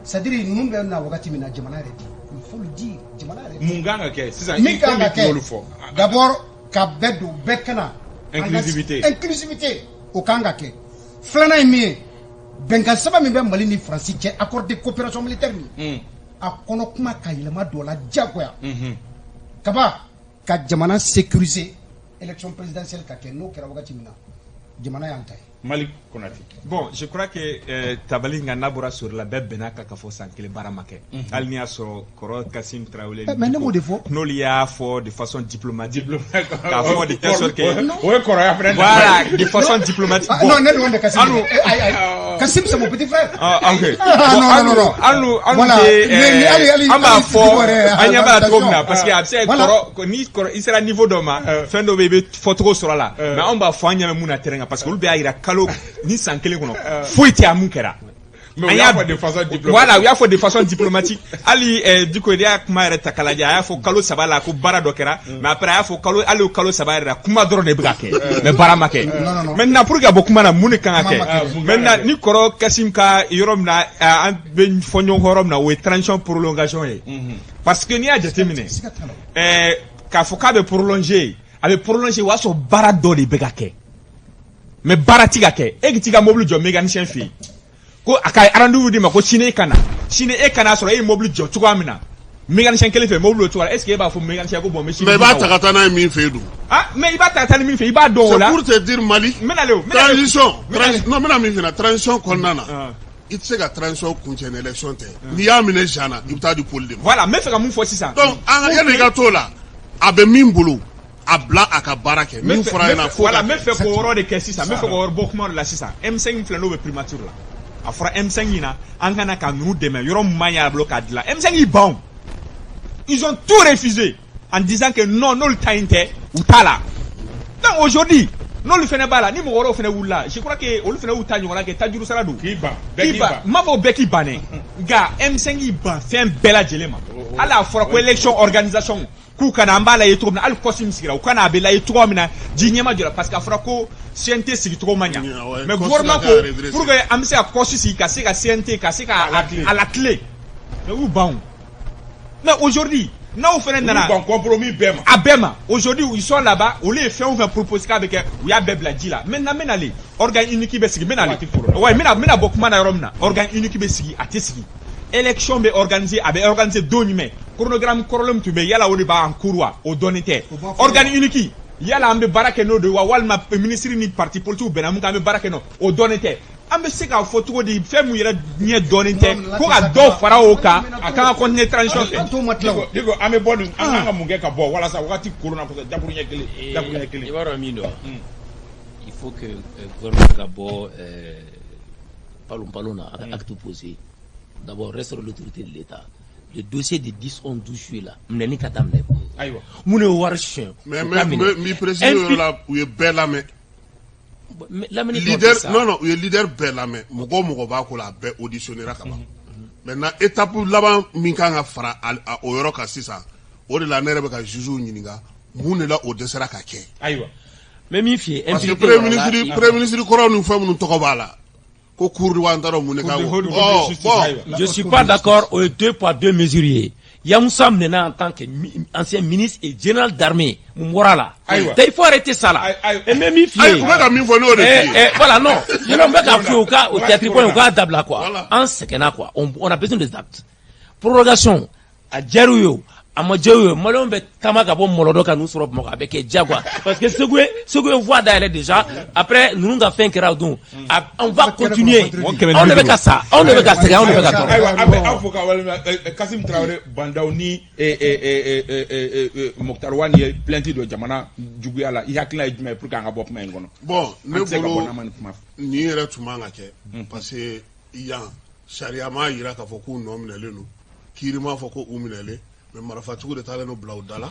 c'est à dire ninnu bɛ na wagati min na jamana yɛrɛ di il faut le dire jamana yɛrɛ di. mun kan ka kɛ sisan min kan ka kɛ fɔ d'abord ka bɛɛ don bɛɛ kana inclusivité o kan ka kɛ filanan ye min ye bɛnkan sɛbɛn min bɛ Mali ni Faransi cɛ accord de coopération militaire min a kɔnɔ kuma ka yɛlɛma dɔ la diyagoya kaba ka jamana sécuriser élection présidentielle ka kɛ n'o kɛra wagati min na jamana y'an ta ye. Malik Konate. Bon, je crois que Tabali Nganabora sur la belle Benaka Kafo Sankele Baramake. Alnia so Koro Kassim Traoré. Mais ne de faux. Non, il y a fort de façon diplomatique. Kafo de telle sorte que. Voilà, de façon diplomatique. Non, ne loin de Kassim. Kassim, c'est mon petit frère. Ah, ok. Non. Voilà. Amba fort. Anyaba la tromna parce que après Koro ni Koro il sera niveau d'homme. Fin de bébé photo sur là. Mais on va faire Anyama Muna terrain parce que le béa ira ni sankele kono faut été amukera mais il y a de façon diplomatique. Voilà, il y a fait de façon diplomatique. Ali diko dia kuma reta kalaja ya fo kalo sabala ko bara dokera mais après ya fo kalo ali kalo sabara kuma doro ne brake mais bara make. Maintenant pour que bokuma na muni kan ake. Maintenant ni Koro Kassim ka yorom na an ben fonyo horom na we transition prolongation ye. Parce que ni a déterminé ka fo ka be prolonger, avec prolonger wa so bara do de brake. Mais baratiga ke egitiga mobile jo mécanicien fi ko akay rendez-vous di ma ko chine kana so e mobile jo tuko amina mécanicien kele fe mobile tuko est-ce que e ba fo mécanicien ko bon mais ba takata na mi fe du mais iba takata mi fe iba do la pour te dire Mali transition non mena mi fina transition konnana itse ga transition kunche élection te ni ya mine jana ibta du pôle de voilà mais fait ka mun fo 600 donc en ya ga to la abe min bulu abla aka barake min fora na fo voilà me fait ko woro de ke 600 me fait ko woro bokuma la 600 M5 flano be primature la afra M5 ina angana ka nous demain yoro manya blocade la M5 ils bon ils ont tout refusé en disant que non le tainte ou tala donc aujourd'hui non le fene bala ni mo woro fene wula je crois que o le fene uta nyora ke tajuru saladu kiba mavo beki bane ga M5 ils ban fait un bel adjelema ala afra ko élection organisation ku kana mbala yeto na al kosim sigira u kana bela yeto mina jinyema jola parce que afra ko CNT sigi to manya mais gouvernement ko pour que amse a kosi ka se ka CNT ka se ka à la clé mais où bon mais aujourd'hui na o fere nana bon compromis bema abema aujourd'hui ils sont là-bas on les fait on va proposer avec ou ya bebla dila maintenant menale organe unique be sigi menale ouais mena bokuma na romna organe unique be sigi atesigi élection be organisé donime chronogramme korolum tube yala woni ba en courwa o donité organe unique yala ambe barake no de walma ministre ni parti politique benamu ka ambe barake no o donité ambe seka photo di femu yera nye donité ko ga do fara o ka aka ko ne transition digo ambe bon anga munge ka bo wala sa wakati corona ko daburu nyekele ibaro mindo il faut que gouvernement gabo palon acte posé. D'abord, reste l'autorité de l'État. Le dossier de 10-11-12 juillet là, m'neni katam ne. Aïwa. Moune war chien. Mais mi président là, où est belle la main. Leader, non, où est leader belle la main. Mogo ba ko la be auditionnera kaba. Maintenant, étape là-bas, minkanga fara au yoro ka sisa. O de la nere be ka juju nyininga. Moune là au desera ka ke. Aïwa. Mais mi fie. Parce que premier ministre Koro nous fait nous tokobala. Je suis pas d'accord aux 2 poids 2 mesures. Yamoussa Mnena en tant qu'ancien ministre et général d'armée, Mourala. Il faut arrêter ça là. Et même il voilà, non. Je n'en veux qu'à faire au cas, au théâtre, au cas d'Abla quoi. En ce qu'on a quoi. On a besoin des actes. Prorogation. À Djerouyo. Amadjou, malon be tamaka bon molodo ka nous soro moka avec Diagwa parce que ce que voit d'ailleurs déjà après nous avons fait un crowdon on va continuer on ne veut qu'à ça on ne veut qu'à ça on ne veut qu'à ça Kassim Traoré Bandaoni Mokhtar Wani plenty de jamana juguya la yakla ejuma pour ka bop ma ngono bon ne bolo ni re tumanga ke parce que il y a sharia ma ira ka foku nominele no kirima foko uminele mais marafatugu de tala no bla udala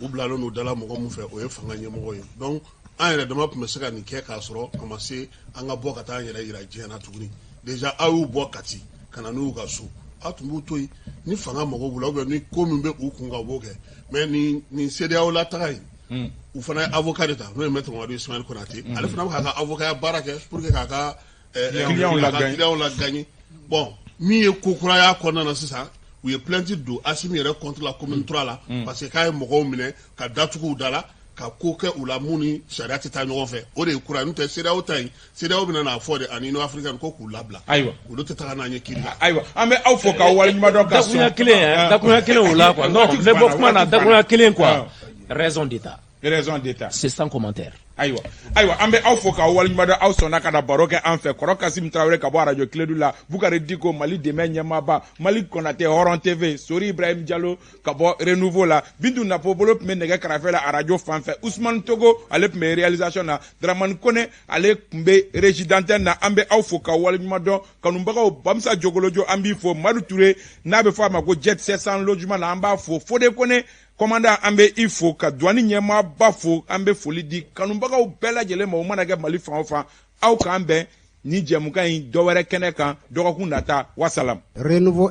ou bla no udala mo ko mu fe o ye fanga nye mo yo donc an yɛrɛ dama tun bɛ se ka nin kɛ k'a sɔrɔ a ma se an ka bɔ ka taa an yɛrɛ yira diɲɛ na tuguni déjà aw y'u bɔ Kati ka na n'u ka so aw tun b'u to yen ni fanga mago b'u la ou bien ni ko min bɛ u kun kan u b'o kɛ mais nin CEDEAO la taga in u fana ye avocat de ta n'o ye maître Mamadu Ismaël Konate ale fana bɛ k'a ka avocat baara kɛ pour que k'a ka client la gagner bon min ye ko kura y'a kɔnɔna na sisan u ye plainte don Assimi yɛrɛ contre la commune 3 la parce que k'a ye mɔgɔw minɛ ka datugu da la ka ko kɛ u la mun ni sariya tɛ taa ɲɔgɔn fɛ o de ye kura n'o tɛ CEDEAO ta in CEDEAO bɛna n'a fɔ de ani Union africaine ko k'u labila olu tɛ taga n'a ɲɛ kiiri la ayiwa an bɛ aw fo k'aw waleɲuman dɔn ka sɔn dakuruɲa kelen o la quoi non n bɛ bɔ kuma na dakuruɲa kelen quoi raison d'état c'est sans commentaire. Ayiwa an bɛ aw fo k'aw waleɲuman dɔn aw sɔnna ka na baro kɛ an fɛ kɔrɔ Kassim Tarawele ka bɔ radio Kiledu la Bukari Diko Mali dɛmɛ ɲɛmaaba Mali Konate Hɔrɔn TV Sori Ibrahim Diallo ka bɔ Renouveau la Bintu Napo bolo tun bɛ nɛgɛ kɛrɛfɛ la radio fan fɛ Ousmane Togo ale tun bɛ réalisation na Dramane Kone ale tun bɛ régie d'antenne na an bɛ aw fo k'aw waleɲuman dɔn kanubagaw Bamusa Jogolojo an b'i fo Madu Ture n'a bɛ fɔ a ma ko Jet 700 logement la an b'a fo Fode Kone commandant an bɛ i fo ka douane ɲɛmaaba fo an bɛ foli di kanubagaw bɛɛ lajɛlen ma o mana kɛ Mali fan o fan aw k'an bɛn ni jɛmukan in dɔwɛrɛ kɛnɛ kan dɔgɔkun nata wasalam. Renouveau